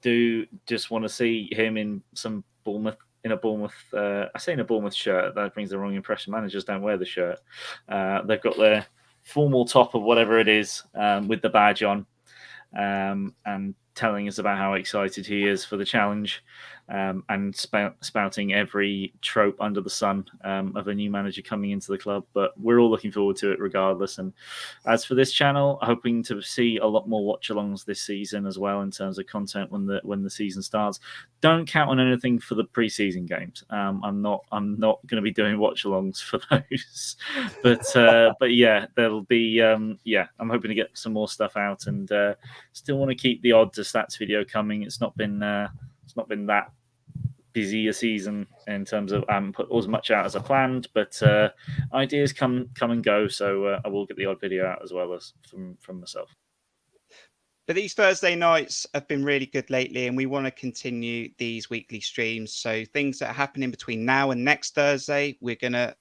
do just want to see him in some Bournemouth. In a Bournemouth, I say in a Bournemouth shirt, that brings the wrong impression. Managers don't wear the shirt. They've got their formal top of whatever it is with the badge on, and telling us about how excited he is for the challenge, and spouting every trope under the sun of a new manager coming into the club. But we're all looking forward to it regardless. And as for this channel, hoping to see a lot more watch-alongs this season as well in terms of content when the season starts. Don't count on anything for the pre-season games. I'm not going to be doing watch-alongs for those. But yeah, there'll be I'm hoping to get some more stuff out, and still want to keep the odd to stats video coming. It's not been that busy a season in terms of I haven't put as much out as I planned, but ideas come and go. So I will get the odd video out as well as from myself. But these Thursday nights have been really good lately, and we want to continue these weekly streams. So things that are happening between now and next Thursday, we're going to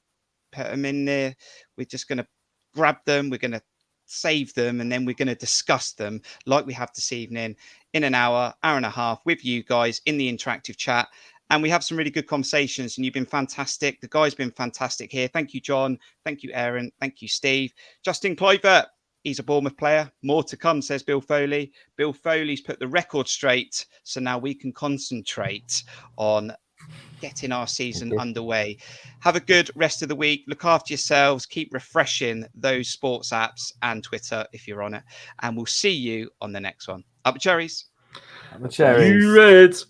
put them in there. We're just going to grab them. We're going to save them, and then we're going to discuss them like we have this evening in an hour and a half with you guys in the interactive chat. And we have some really good conversations, and you've been fantastic. The guys been fantastic here. Thank you, John. Thank you, Aaron. Thank you, Steve. Justin Kluivert, he's a Bournemouth player. More to come, says Bill Foley. Bill Foley's put the record straight, so now we can concentrate on getting our season underway. Have a good rest of the week. Look after yourselves. Keep refreshing those sports apps and Twitter if you're on it. And we'll see you on the next one. Up the cherries. Up the cherries. You Reds.